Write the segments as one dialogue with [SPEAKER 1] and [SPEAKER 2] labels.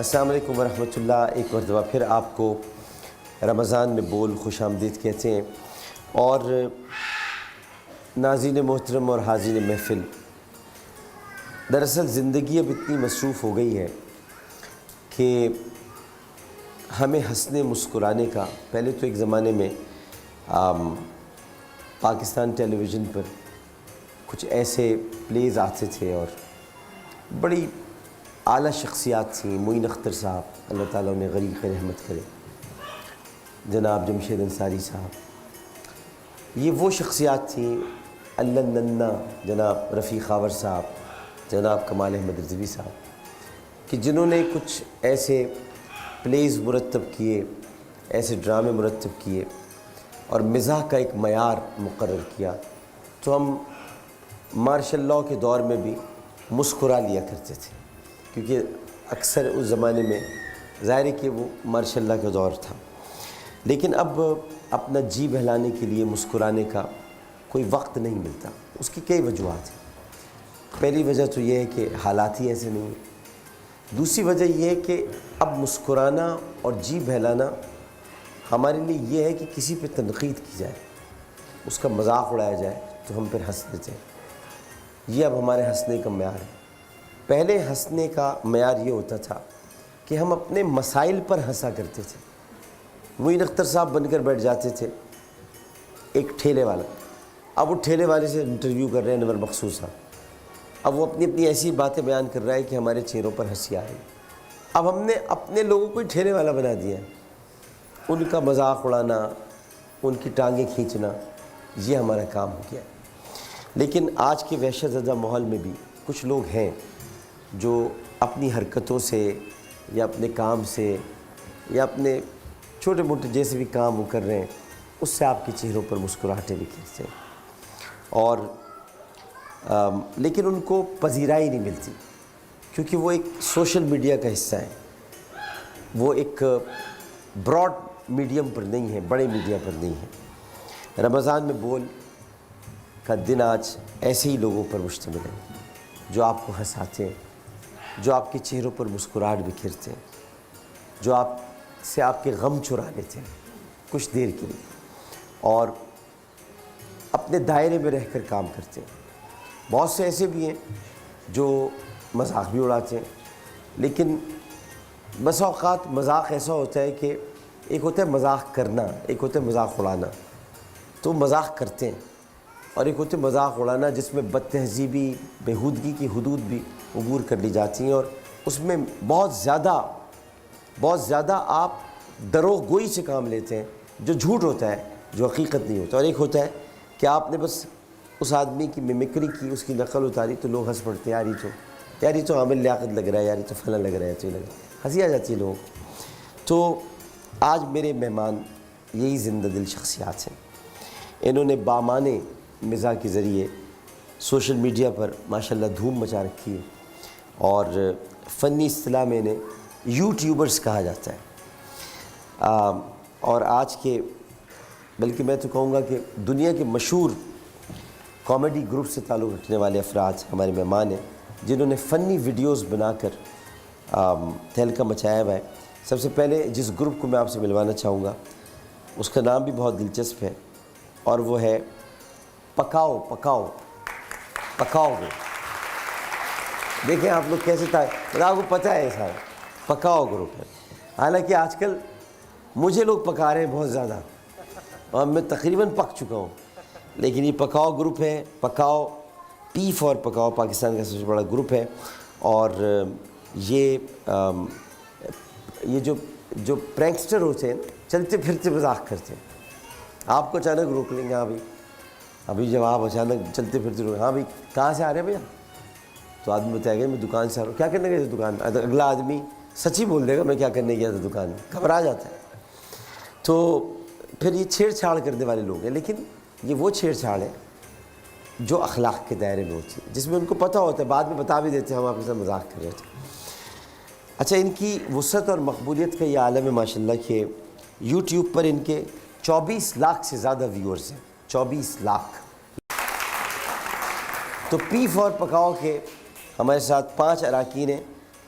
[SPEAKER 1] अस्सलाम वालेकुम वरहमतुल्लाह। एक मरतबा फिर आपको रमज़ान में बोल खुशामदीद कहते हैं। और नाज़रीन मोहतरम और हाज़रीन महफ़िल, दरअसल ज़िंदगी अब इतनी मसरूफ़ हो गई है कि हमें हंसने मुस्कुराने का, पहले तो एक ज़माने में पाकिस्तान टेलीविज़न पर कुछ ऐसे प्लेज़ आते थे और बड़ी आला शख्सियात थी। मोइन अख्तर साहब, अल्लाह ताला उन्हें गरीक़ रहमत करे, जनाब जमशेद अंसारी साहब, ये वो शख्सियात थी। अल्लाह नन्ना जनाब रफ़ी खावर साहब, जनाब कमाल अहमद रिज़वी साहब, कि जिन्होंने कुछ ऐसे प्लेज़ मुरतब किए, ऐसे ड्रामे मुरतब किए और मिज़ाह का एक मयार मुक़र्रर किया, तो हम मार्शल लॉ के दौर में भी मुस्कुरा लिया करते थे, क्योंकि अक्सर उस ज़माने में ज़ाहिर है कि वो मार्शल लॉ का दौर था। लेकिन अब अपना जी बहलाने के लिए मुस्कुराने का कोई वक्त नहीं मिलता। उसकी कई वजूहात हैं। पहली वजह तो ये है कि हालात ही ऐसे नहीं हैं। दूसरी वजह यह है कि अब मुस्कुराना और जी बहलाना हमारे लिए ये है कि किसी पे तनक़ीद की जाए, उसका मजाक उड़ाया जाए तो हम फिर हंस देते हैं। ये अब हमारे हंसने का मयार है। पहले हंसने का मयार ये होता था कि हम अपने मसाइल पर हंसा करते थे। मोइन अख्तर साहब बनकर बैठ जाते थे, एक ठेले वाला। अब वो ठेले वाले से इंटरव्यू कर रहे हैं नवर मकसूद साहब। अब वो अपनी अपनी ऐसी बातें बयान कर रहा है कि हमारे चेहरों पर हंसी आ रही। अब हमने अपने लोगों को ही ठेले वाला बना दिया। उनका मजाक उड़ाना, उनकी टांगें खींचना, ये हमारा काम हो गया। लेकिन आज के वहशत ज़दा माहौल में भी कुछ लोग हैं जो अपनी हरकतों से या अपने काम से या अपने छोटे मोटे जैसे भी काम वो कर रहे हैं, उससे आपके चेहरों पर मुस्कुराहटें बिखेरते हैं। और लेकिन उनको पजीराई नहीं मिलती, क्योंकि वो एक सोशल मीडिया का हिस्सा है। वो एक ब्रॉड मीडियम पर नहीं है, बड़े मीडिया पर नहीं है। रमज़ान में बोल का दिन आज ऐसे ही लोगों पर मुश्तमिल है, जो आपको हंसाते हैं, जो आपके चेहरों पर मुस्कुराहट बिखेरते हैं, जो आपसे आपके गम चुरा लेते हैं कुछ देर के लिए और अपने दायरे में रहकर काम करते हैं। बहुत से ऐसे भी हैं जो मजाक भी उड़ाते हैं, लेकिन बस औक़ात मजाक ऐसा होता है कि एक होता है मजाक करना, एक होता है मजाक उड़ाना। तो मजाक करते हैं और एक होते मजाक उड़ाना जिसमें बदतहज़ीबी, बेहूदगी की हदूद भी अबूर कर ली जाती हैं और उसमें बहुत ज़्यादा आप दरोगोई से काम लेते हैं, जो झूठ होता है, जो हकीकत नहीं होता। और एक होता है कि आपने बस उस आदमी की मिमिक्री की, उसकी नकल उतारी, तो लोग हंस पड़ते हैं, यार ये तो आमिर लियाकत लग रहा है, यार ये तो फला लग रहा है, तो ये लग रहा है, हंसी आ जाती है लोगों को। तो आज मेरे मेहमान यही ज़िंदा दिल शख्सियात हैं। इन्होंने बामाने मिज़ाह के ज़रिए सोशल मीडिया पर माशाल्लाह धूम मचा रखी है और फ़नी इस्तिलाह में इन्हें यूट्यूबर्स कहा जाता है। और आज के, बल्कि मैं तो कहूँगा कि दुनिया के मशहूर कॉमेडी ग्रुप से ताल्लुक़ रखने वाले अफराद हमारे मेहमान हैं, जिन्होंने फ़नी वीडियोस बनाकर तहलका मचाया हुआ है। सबसे पहले जिस ग्रुप को मैं आपसे मिलवाना चाहूँगा, उसका नाम भी बहुत दिलचस्प है और वो है पकाओ पकाओ पकाओ ग्रुप। देखें आप लोग कैसे था, आपको पता है सारा पकाओ ग्रुप है। हालांकि आजकल मुझे लोग पका रहे हैं बहुत ज़्यादा और मैं तकरीबन पक चुका हूँ, लेकिन ये पकाओ ग्रुप है। पकाओ, पी फॉर पकाओ, पाकिस्तान का सबसे बड़ा ग्रुप है। और ये जो प्रैंकस्टर होते हैं, चलते फिरते मजाक करते हैं, आपको अचानक रोक लेंगे। हाँ भाई, अभी जब आप अचानक चलते फिरते रोक, हाँ भाई कहाँ से आ रहे हैं भैया, तो आदमी बताएगा मैं दुकान से आ रहा हूँ। क्या करने गए थे दुकान में? अगला आदमी सच ही बोल देगा मैं क्या करने गया था दुकान में, घबरा जाता है। तो फिर ये छेड़छाड़ करने वाले लोग हैं, लेकिन ये वो छेड़छाड़ है जो अखलाक के दायरे में होती है, जिसमें उनको पता होता है, बाद में बता भी देते हैं हम आपके साथ मजाक कर रहे थे। अच्छा, इनकी वुसअत और मकबूलियत का ये आलम है माशाल्लाह कि यूट्यूब पर इनके 24 लाख से ज़्यादा व्यूअर्स हैं। 24 लाख। तो पी फॉर पकाओ के हमारे साथ 5 अरकान हैं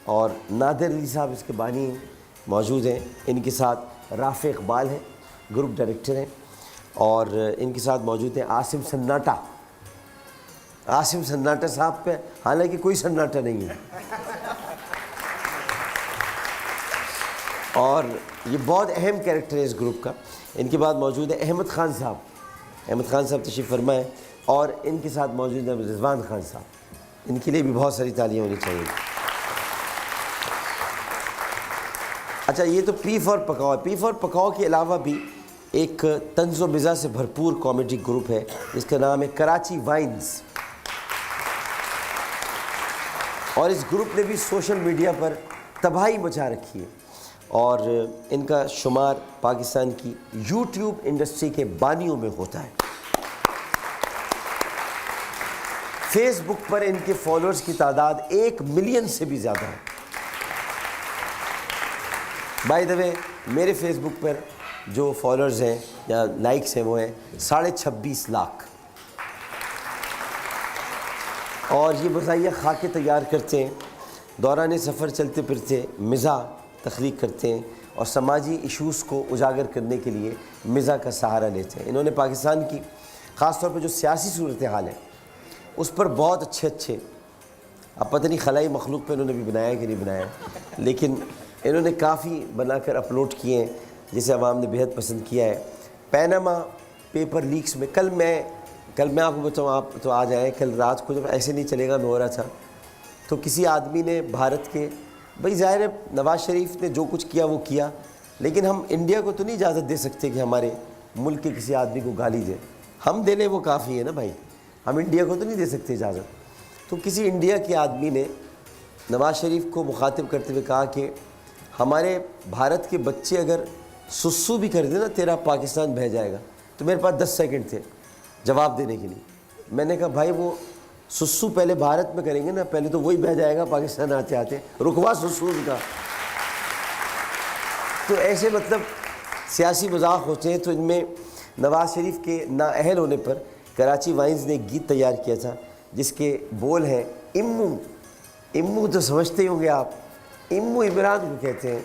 [SPEAKER 1] और नादिर अली साहब इसके बानी मौजूद हैं। इनके साथ राफ़े इकबाल हैं, ग्रुप डायरेक्टर हैं, और इनके साथ मौजूद हैं आसिम सन्नाटा। आसिम सन्नाटा साहब पे हालांकि कोई सन्नाटा नहीं है, और ये बहुत अहम कैरेक्टर है इस ग्रुप का। इनके बाद मौजूद है अहमद ख़ान साहब। अहमद ख़ान साहब तशरीफ़ फरमाएँ, और इनके साथ मौजूद है रिजवान खान साहब। इनके लिए भी बहुत सारी तालियां होनी चाहिए। अच्छा, ये तो पी फॉर पकाओ है। पी फॉर पकाओ के अलावा भी एक तंज़ो मिज़ा से भरपूर कॉमेडी ग्रुप है जिसका नाम है कराची वाइन्स, और इस ग्रुप ने भी सोशल मीडिया पर तबाही मचा रखी है, और इनका शुमार पाकिस्तान की यूट्यूब इंडस्ट्री के बानियों में होता है। फेसबुक पर इनके फॉलोअर्स की तादाद 1 मिलियन से भी ज़्यादा है। बाय द वे, मेरे फेसबुक पर जो फॉलोअर्स हैं या लाइक्स हैं वो हैं 26.5 लाख, और ये बज़ाहिया खाके तैयार करते हैं, दौरान सफ़र चलते फिरते मिज़ा तख्लीक करते हैं, और समाजी इशूज़ को उजागर करने के लिए मिज़ा का सहारा लेते हैं। इन्होंने पाकिस्तान की ख़ास तौर पर जो सियासी सूरत हाल है उस पर बहुत अच्छे, अब पता नहीं खलाई मखलूक पे इन्होंने भी बनाया कि नहीं बनाया, लेकिन इन्होंने काफ़ी बनाकर अपलोड किए हैं जिसे अवाम ने बेहद पसंद किया है। पैनामा पेपर लीक्स में कल मैं आपको बताऊँ, आप तो आ जाएँ, कल रात को जब ऐसे नहीं चलेगा मैं हो रहा था, तो किसी आदमी ने भारत के, भाई ज़ाहिर है नवाज़ शरीफ ने जो कुछ किया वो किया, लेकिन हम इंडिया को तो नहीं इजाज़त दे सकते कि हमारे मुल्क के किसी आदमी को गाली दे। हम दे लें वो काफ़ी है ना भाई, हम इंडिया को तो नहीं दे सकते इजाज़त। तो किसी इंडिया के आदमी ने नवाज़ शरीफ को मुखातिब करते हुए कहा कि हमारे भारत के बच्चे अगर सुस्सू भी कर देना तेरा पाकिस्तान बह जाएगा। तो मेरे पास 10 सेकंड थे जवाब देने के लिए। मैंने कहा भाई वो सुस्सू पहले भारत में करेंगे ना, पहले तो वही बह जाएगा पाकिस्तान आते आते, रुकवा सुस्सू का। तो ऐसे मतलब सियासी मजाक होते हैं। तो इनमें नवाज़ शरीफ के नाअहल होने पर कराची वाइन्स ने एक गीत तैयार किया था जिसके बोल हैं इम्मू। इम्मू तो समझते ही होंगे आप, इम्मू इमरान को कहते हैं।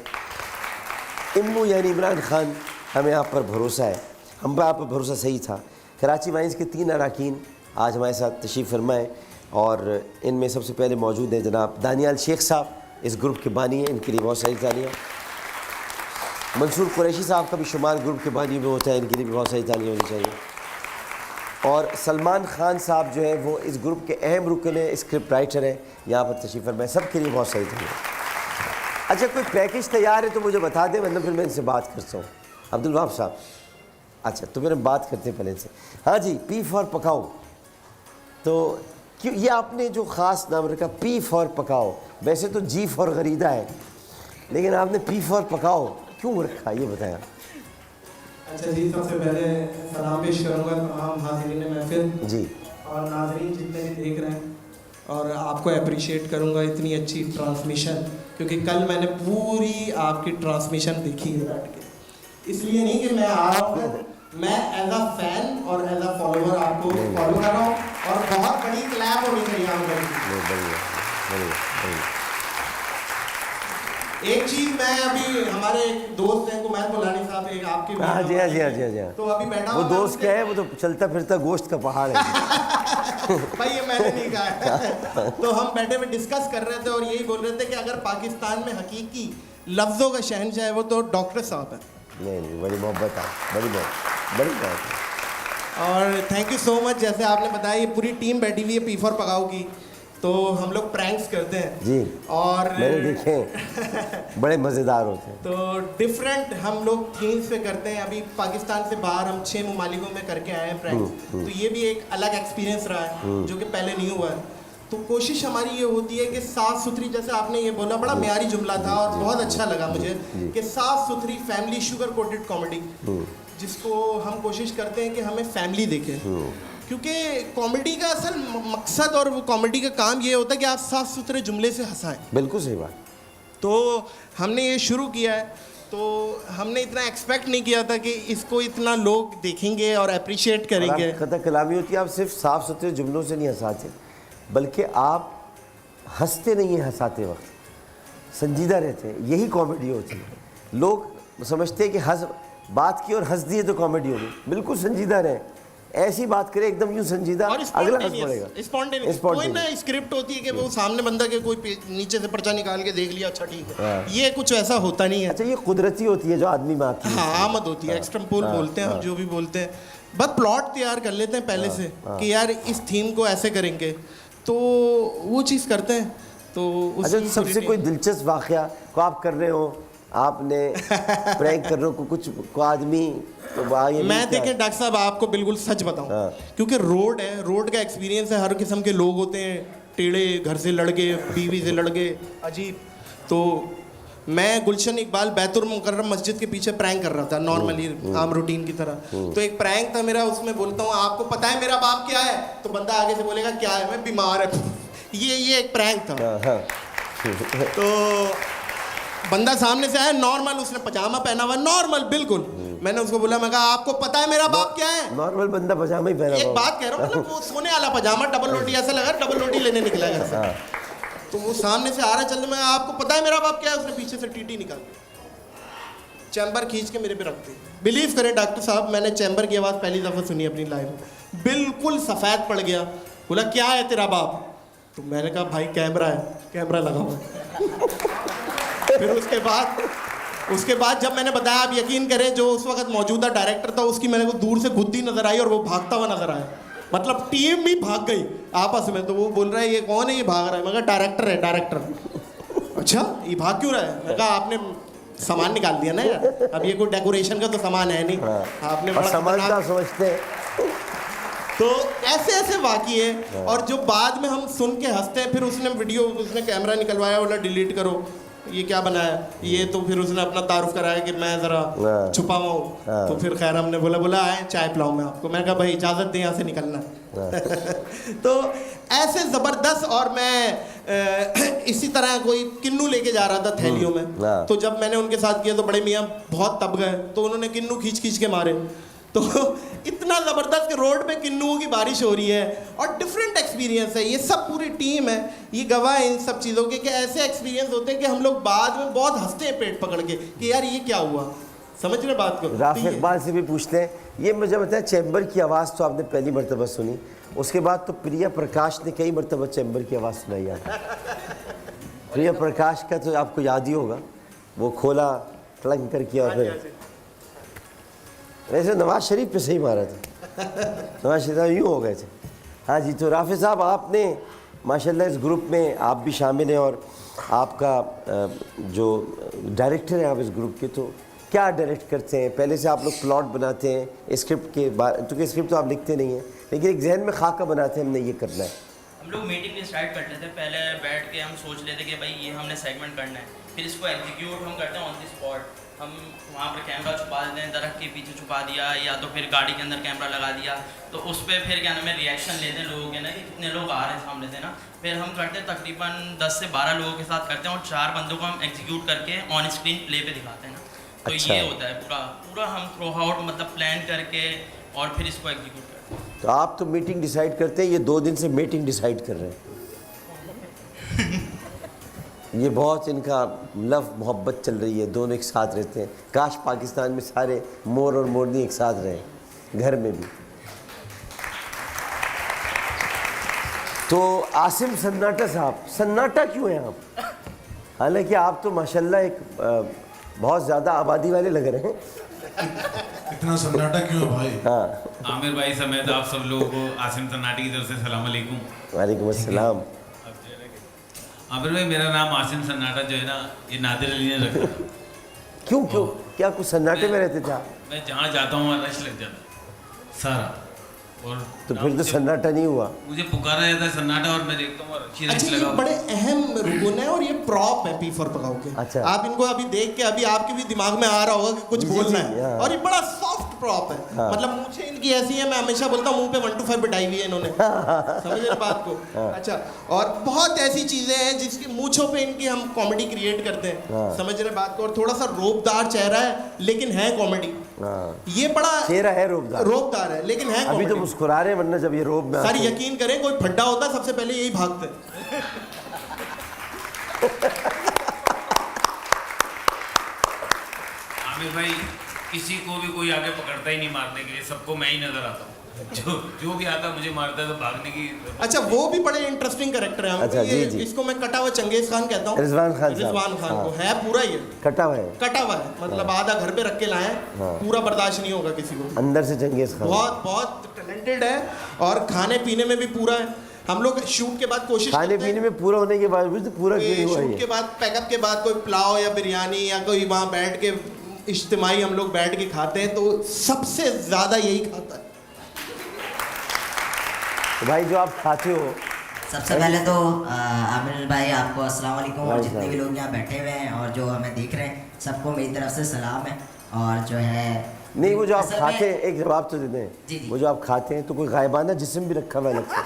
[SPEAKER 1] इम्मू यानी इमरान खान। हमें आप पर भरोसा है, हम पर आप पर भरोसा सही था। कराची वाइन्स के 3 अरकान आज हमारे साथ तशरीफ़ फरमाएँ, और इनमें सबसे पहले मौजूद हैं जनाब दानियाल शेख साहब, इस ग्रुप के बानी हैं, इनके लिए बहुत सारी तालियाँ। मंसूर कुरैशी साहब का भी शुमार ग्रुप के बानी में होता है, इनके लिए भी बहुत सारी तालियाँ होनी चाहिए। और सलमान खान साहब जो है वो इस ग्रुप के अहम रुकन है, स्क्रिप्ट राइटर है, यहाँ पर तशरीफ़ फरमाएँ। सबके लिए बहुत सारी तालियाँ। अच्छा, कोई पैकेज तैयार है तो मुझे बता दें, वरना फिर मैं इनसे बात करता हूँ। अब्दुल वहाब साहब, अच्छा तो फिर हम बात करते हैं पहले इनसे। हाँ जी, पी फॉर पकाओ, तो क्यों ये आपने जो ख़ास नाम रखा पी फॉर पकाओ? वैसे तो जी फॉर गरीदा है, लेकिन आपने पी फॉर पकाओ क्यों रखा, ये बताया।
[SPEAKER 2] अच्छा जी, सबसे पहले सलाम पेश करूँगा तमाम हाज़िरीन महफ़िल
[SPEAKER 1] जी,
[SPEAKER 2] और नाज़रीन जितने भी देख रहे हैं, और आपको अप्रिशिएट करूँगा इतनी अच्छी ट्रांसमिशन, क्योंकि कल मैंने पूरी आपकी ट्रांसमिशन देखी है बैठ के। इसलिए नहीं कि मैं आ रहा हूँ, मैं एज अ फैन और एज अ फॉलोवर आपको फॉलो कर रहा हूँ, और बहुत बड़ी क्लैप होनी चाहिए आपको। एक चीज मैं अभी, हमारे एक दोस्त हैं कुमैर मुलानी साहब, एक आपके
[SPEAKER 1] हाँ जी, हाँ जी, हाँ जी, हाँ जी,
[SPEAKER 2] तो अभी बैठा
[SPEAKER 1] वो दोस्त क्या है, वो तो चलता फिरता गोश्त का पहाड़ है।
[SPEAKER 2] भाई ये मैंने नहीं कहा है। तो हम बैठे हुए डिस्कस कर रहे थे और यही बोल रहे थे कि अगर पाकिस्तान में हकीकी लफ्ज़ों का शहंशाह है वो तो डॉक्टर साहब है।
[SPEAKER 1] नहीं, बड़ी मोहब्बत है, बड़ी बात है।
[SPEAKER 2] और थैंक यू सो मच। जैसे आपने बताया ये पूरी टीम बैठी हुई है पी फॉर पकाओ की, तो हम लोग प्रैंक्स करते हैं
[SPEAKER 1] जी,
[SPEAKER 2] और
[SPEAKER 1] मैंने देखे, बड़े मज़ेदार होते हैं।
[SPEAKER 2] तो डिफरेंट हम लोग थीम्स पे करते हैं। अभी पाकिस्तान से बाहर हम 6 ममालिकों में करके आए हैं प्रैंक्स, तो ये भी एक अलग एक्सपीरियंस रहा है जो कि पहले नहीं हुआ है। तो कोशिश हमारी ये होती है कि साफ़ सुथरी, जैसे आपने ये बोला, बड़ा म्यारी जुमला था और बहुत अच्छा लगा मुझे कि साफ़ सुथरी फैमिली शुगर कोटेड कॉमेडी, जिसको हम कोशिश करते हैं कि हमें फैमिली देखे, क्योंकि कॉमेडी का असल मकसद और वो कॉमेडी का काम ये होता है कि आप साफ़ सुथरे जुमले से हंसाएं।
[SPEAKER 1] बिल्कुल सही बात।
[SPEAKER 2] तो हमने ये शुरू किया है, तो हमने इतना एक्सपेक्ट नहीं किया था कि इसको इतना लोग देखेंगे और अप्रिशिएट करेंगे।
[SPEAKER 1] कथा कलामी होती है, आप सिर्फ साफ़ सुथरे जुमलों से नहीं हंसाते, बल्कि आप हंसते नहीं हैं हंसाते वक्त, संजीदा रहते हैं, यही कॉमेडी होती है। लोग समझते हैं कि बात की और हंस दिए तो कॉमेडी होगी, बिल्कुल संजीदा रहे, ऐसी बात करे एकदम यूं संजीदा, अगला हंस पड़ेगा।
[SPEAKER 2] स्पॉन्टेनियस कोई ना स्क्रिप्ट होती है कि वो सामने बंदा के कोई नीचे से पर्चा निकाल के देख लिया, अच्छा ठीक है, ये कुछ ऐसा होता नहीं है।
[SPEAKER 1] अच्छा, ये कुदरती होती है जो आदमी में आती है।
[SPEAKER 2] हाँ, आमद होती है, एक्सट्रम्पोल बोलते हैं हम जो भी बोलते हैं, बस प्लॉट तैयार कर लेते हैं पहले से कि यार इस थीम को ऐसे करेंगे, तो वो चीज़ करते हैं। तो
[SPEAKER 1] अच्छा, सबसे कोई दिलचस्प वाकया को आप कर रहे हो, आपने प्रैंक कर रहे हो कुछ को आदमी तो
[SPEAKER 2] मैं देखें डॉक्टर साहब आपको बिल्कुल सच बताऊं, क्योंकि रोड है, रोड का एक्सपीरियंस है, हर किस्म के लोग होते हैं, टेढ़े, घर से लड़के, बीवी से लड़के, अजीब। तो मैं गुलशन इकबाल बैतुल मुकर्रम मस्जिद के पीछे प्रैंक कर रहा था नॉर्मली आम रूटीन की तरह। तो एक प्रैंक था मेरा, उसमें बोलता हूँ आपको पता है मेरा बाप क्या है, तो बंदा आगे से बोलेगा क्या है, मैं बीमार है। ये एक प्रैंक था। तो बंदा सामने से आया नॉर्मल, उसने पजामा पहना हुआ नॉर्मल बिल्कुल, मैंने उसको बोला, मैं कहा आपको पता है मेरा बाप क्या है?
[SPEAKER 1] नॉर्मल बंदा पजामा ही पहना हुआ।
[SPEAKER 2] एक बात कह रहा हूँ, मतलब वो सोने वाला पजामा, डबल रोटी, ऐसा लगा डबल रोटी लेने निकला है। तो वो सामने से आ रहा, चलते, मैं आपको पता है मेरा बाप क्या है? उसने पीछे से टीटी निकाल दी, चैम्बर खींच के मेरे पे रख दी। बिलीव करें डॉक्टर साहब, मैंने चैम्बर की आवाज़ पहली दफ़ा सुनी अपनी लाइफ में, बिल्कुल सफ़ेद पड़ गया। बोला क्या है तेरा बाप? तो मैंने कहा भाई कैमरा है, कैमरा लगा हुआ। फिर उसके बाद जब मैंने बताया, आप यकीन करें जो उस वक्त मौजूदा डायरेक्टर था उसकी मेरे को दूर से गुद्दी नजर आई और वो भागता हुआ नजर आया, मतलब टीम भी भाग गई आपस में। तो वो बोल रहा है ये कौन है, ये भाग रहा है? मैं कहा डायरेक्टर है, डायरेक्टर। अच्छा, ये भाग क्यों रहा है? मैं कहा आपने सामान निकाल दिया ना यार, अब ये कोई डेकोरेशन का तो सामान है नहीं, आपने बड़ा
[SPEAKER 1] समझता समझते।
[SPEAKER 2] तो ऐसे वाक़ये, और जो बाद में हम सुन के हंसते हैं, फिर उसने कैमरा निकलवाया, बोला डिलीट करो, ये क्या बनाया ये, तो फिर उसने अपना तारुफ कराया कि मैं ज़रा छुपा हुआ हूँ। तो फिर खैर हमने बोला आए चाय पिलाऊँ मैं आपको, मैंने कहा भाई इजाज़त दें यहाँ से निकलना। तो ऐसे ज़बरदस्त, और मैं इसी तरह कोई किन्नू लेके जा रहा था थैलियों में, तो जब मैंने उनके साथ किया तो बड़े मियाँ बहुत तब गए, तो उन्होंने किन्नू खींच के मारे। तो इतना ज़बरदस्त कि रोड पे किन्नुओं की बारिश हो रही है, और डिफरेंट एक्सपीरियंस है। ये सब पूरी टीम है, ये गवाह है इन सब चीज़ों के, कि ऐसे एक्सपीरियंस होते हैं कि हम लोग बाद में बहुत हंसते हैं पेट पकड़ के कि यार ये क्या हुआ। समझ रहे बात को?
[SPEAKER 1] राफी इकबाल से भी पूछते हैं, ये मुझे बताया चैम्बर की आवाज़ तो आपने पहली मरतबा सुनी, उसके बाद तो प्रिया प्रकाश ने कई मरतबा चैम्बर की आवाज़ सुनाई है। प्रिया प्रकाश का तो आपको याद ही होगा, वो खोला क्लंक कर किया, और फिर वैसे नवाज शरीफ पे सही मारा था, नवाज शरीफ यूँ हो गए थे। हाँ जी, तो राफी साहब आपने माशाल्लाह इस ग्रुप में आप भी शामिल हैं, और आपका जो डायरेक्टर हैं आप इस ग्रुप के, तो क्या डायरेक्ट करते हैं? पहले से आप लोग प्लॉट बनाते हैं स्क्रिप्ट के बाद, क्योंकि स्क्रिप्ट तो आप लिखते नहीं हैं, लेकिन एक जहन में खाका बनाते हैं हमने ये करना है।
[SPEAKER 3] हम लोग मीटिंग स्टार्ट करते थे, पहले बैठ के हम सोच लेते कि भाई ये हमने सेगमेंट करना है, फिर इसको एग्जीक्यूट हम करते हैं ऑन द स्पॉट। हम वहाँ पर कैमरा छुपा देते हैं, दरख्त के पीछे छुपा दिया, या तो फिर गाड़ी के अंदर कैमरा लगा दिया, तो उस पर फिर क्या नाम है रिएक्शन लेते हैं लोगों के ना, कि कितने लोग आ रहे हैं सामने से ना। फिर हम करते हैं तकरीबन 10 से 12 लोगों के साथ करते हैं, और 4 बंदों को हम एग्जीक्यूट करके ऑन स्क्रीन प्ले पे दिखाते हैं ना। तो
[SPEAKER 1] अच्छा।
[SPEAKER 3] ये होता है पूरा हम थ्रू आउट मतलब प्लान करके और फिर इसको एग्जीक्यूट करते हैं।
[SPEAKER 1] तो आप तो मीटिंग डिसाइड करते हैं, ये 2 दिन से मीटिंग डिसाइड कर रहे हैं। ये बहुत इनका लव मोहब्बत चल रही है, दोनों एक साथ रहते हैं। काश पाकिस्तान में सारे मोर और मोरनी एक साथ रहें, घर में भी। तो आसिम सन्नाटा साहब, सन्नाटा क्यों हैं आप? हालांकि आप तो माशाल्लाह एक बहुत ज़्यादा आबादी वाले लग रहे हैं।
[SPEAKER 4] इतना सन्नाटा क्यों है भाई?
[SPEAKER 1] हाँ,
[SPEAKER 5] आमिर भाई समेत आप सब लोगों को आसिम सन्नाटी की तरफ से सलाम अलैकुम।
[SPEAKER 1] वालेकुम अस्सलाम।
[SPEAKER 5] आमिर भाई, मेरा नाम आसिम सन्नाटा जो है ना, ये नादिर अली ने रखा।
[SPEAKER 1] क्यों क्या कुछ सन्नाटे में रहते थे आप?
[SPEAKER 5] मैं जहाँ जाता हूँ वहाँ रश लग जाता सारा, और
[SPEAKER 1] तो फिर तो सन्नाटा नहीं हुआ।
[SPEAKER 5] मुझे पुकारा जाता है सन्नाटा, और मैं देखता हूँ रश
[SPEAKER 2] अच्छा, ये
[SPEAKER 5] लगा।
[SPEAKER 2] बड़े अहम रुकन है, और ये प्रॉप है P4 पकाओ के।
[SPEAKER 1] अच्छा।
[SPEAKER 2] आप इनको अभी देख के अभी आपके भी दिमाग में आ रहा होगा कि कुछ
[SPEAKER 1] जी,
[SPEAKER 2] बोलना
[SPEAKER 1] जी,
[SPEAKER 2] है,
[SPEAKER 1] हाँ।
[SPEAKER 2] और ये बड़ा सॉफ्ट प्रॉप है।
[SPEAKER 1] हाँ।
[SPEAKER 2] मतलब मूंछें इनकी ऐसी है, मैं हमेशा बोलता हूँ मुंह पे 1 to 5 बिठाई हुई है इन्होंने। समझ रहे बात को? अच्छा, और बहुत ऐसी चीजें हैं जिसकी मूंछों पे इनकी हम कॉमेडी क्रिएट करते हैं। समझ रहे बात को? और थोड़ा सा रोबदार चेहरा है लेकिन है कॉमेडी। ये बड़ा
[SPEAKER 1] चेहरा है रोबदार
[SPEAKER 2] है लेकिन है
[SPEAKER 1] अभी तो मुस्कुरा रहे हैं, वरना जब ये रोब में
[SPEAKER 2] सर यकीन करें कोई फड्डा होता सबसे पहले यही भागते।
[SPEAKER 5] आमिर भाई किसी को भी कोई आगे पकड़ता ही नहीं मारने के लिए, सबको मैं ही नजर आता हूँ। जो भी आता मुझे मारता है तो भागने की।
[SPEAKER 2] अच्छा, वो भी बड़े इंटरेस्टिंग कैरेक्टर है।
[SPEAKER 1] अच्छा,
[SPEAKER 2] ये
[SPEAKER 1] जी।
[SPEAKER 2] इसको मैं कटा हुआ चंगेज खान कहता हूँ।
[SPEAKER 1] रिजवान खान साहब।
[SPEAKER 2] रिजवान खान
[SPEAKER 1] हाँ।
[SPEAKER 2] को है पूरा ये
[SPEAKER 1] कटा हुआ है,
[SPEAKER 2] कटा हुआ है, मतलब आधा घर पे रख के लाए,
[SPEAKER 1] हाँ।
[SPEAKER 2] पूरा बर्दाश्त नहीं होगा किसी को।
[SPEAKER 1] अंदर से चंगेज खान।
[SPEAKER 2] बहुत बहुत टैलेंटेड है और खाने पीने में भी पूरा है। हम लोग शूट के बाद कोशिश
[SPEAKER 1] खाने
[SPEAKER 2] करते हैं
[SPEAKER 1] पीने में पूरा होने के बावजूद पूरा क्यों नहीं हुआ
[SPEAKER 2] शूट
[SPEAKER 1] ये?
[SPEAKER 2] के बाद पैकअप के बाद कोई पुलाव या बिरयानी या कोई वहाँ बैठ के इज्तिमाई हम लोग बैठ के खाते हैं तो सबसे ज़्यादा यही खाता है।
[SPEAKER 1] तो भाई जो आप खाते हो,
[SPEAKER 6] सबसे पहले तो आमिर भाई आपको अस्सलाम वालेकुम, और जितने भी
[SPEAKER 1] वालेकुम।
[SPEAKER 6] लोग यहाँ बैठे हुए हैं और जो हमें देख रहे हैं सबको मेरी तरफ से सलाम है। और जो है
[SPEAKER 1] नहीं वो जो आप
[SPEAKER 6] असल
[SPEAKER 1] खाते
[SPEAKER 6] में-
[SPEAKER 1] हैं, एक जवाब तो दे दें।
[SPEAKER 6] जी, जी।
[SPEAKER 1] वो जो आप खाते हैं तो कोई गायबाना जिस्म भी रखा हुआ है लगता है।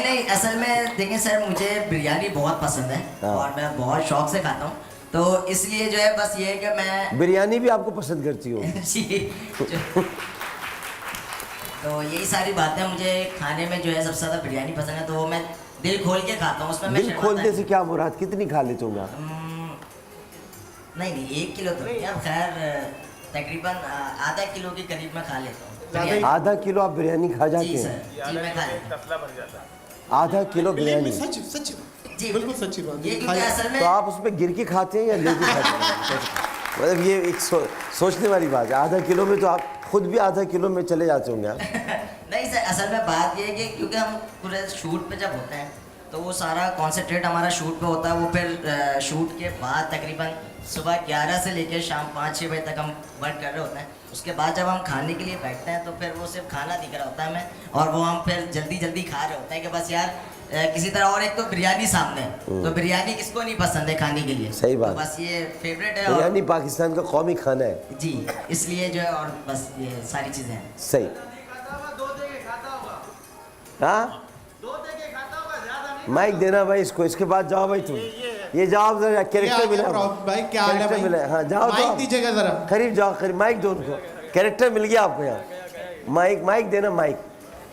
[SPEAKER 6] नहीं असल में देखें सर, मुझे बिरयानी बहुत पसंद है
[SPEAKER 1] हाँ।
[SPEAKER 6] और मैं बहुत शौक से खाता हूँ, तो इसलिए जो है बस ये है कि मैं
[SPEAKER 1] बिरयानी भी आपको पसंद करती हो?
[SPEAKER 6] जी तो यही सारी बातें, मुझे खाने में जो है सबसे ज़्यादा बिरयानी पसंद है, तो वो मैं दिल खोल के खाता हूँ, उसमें मैं
[SPEAKER 1] दिल
[SPEAKER 6] शर्माता
[SPEAKER 1] खोलने से
[SPEAKER 6] नहीं।
[SPEAKER 1] क्या मुराद, कितनी खा लेते होंगे आप?
[SPEAKER 6] नहीं 1 किलो तो नहीं, अब खैर तकरीबन आधा किलो के करीब मैं खा लेता हूँ बिरयानी।
[SPEAKER 1] आधा किलो आप बिरयानी खा जाते
[SPEAKER 6] जी
[SPEAKER 1] हैं?
[SPEAKER 6] सर, जी मैं खा लेता हूँ।
[SPEAKER 1] आधा किलो बिरयानी?
[SPEAKER 2] सच सच
[SPEAKER 6] जी
[SPEAKER 2] बिल्कुल सच्ची बात
[SPEAKER 6] ये
[SPEAKER 2] है।
[SPEAKER 6] क्योंकि असल में
[SPEAKER 1] तो आप उसमें गिर के खाते हैं या लेके खाते हैं? मतलब ये एक सोचने वाली बात है। आधा किलो में तो आप खुद भी आधा किलो में चले जाते होंगे आप।
[SPEAKER 6] नहीं सर, असल में बात ये है कि क्योंकि हम पूरे शूट पे जब होते हैं तो वो सारा कॉन्सेंट्रेट हमारा शूट पे होता है, वो फिर शूट के बाद तकरीबन सुबह 11 से लेकर शाम 5-6 बजे तक हम वर्क कर रहे होते हैं। उसके बाद जब हम खाने के लिए बैठते हैं तो फिर वो सिर्फ खाना दिख रहा होता है हमें, और वो हम फिर जल्दी खा रहे होते हैं कि बस यार किसी तरह। और एक तो बिरयानी सामने है, तो बिरयानी किसको नहीं पसंद है खाने के लिए?
[SPEAKER 1] सही बात।
[SPEAKER 6] तो बस ये फेवरेट है और
[SPEAKER 1] बिरयानी पाकिस्तान का कौमी खाना है
[SPEAKER 6] जी, इसलिए जो है, और बस ये सारी चीज़ें हैं।
[SPEAKER 1] सही। हाँ माइक देना भाई इसको, इसके बाद जाओ भाई तुम, ये जवाब जरा कैरेक्टर मिला
[SPEAKER 2] भाई क्या हाल है
[SPEAKER 1] कैरेक्टर मिला
[SPEAKER 2] भाई?
[SPEAKER 1] हाँ जाओ
[SPEAKER 2] माइक
[SPEAKER 1] जाओ
[SPEAKER 2] दीजिएगा जरा।
[SPEAKER 1] करीब जाओ, करीब माइक दो उनको, कैरेक्टर मिल गया आपको यहाँ। माइक देना, माइक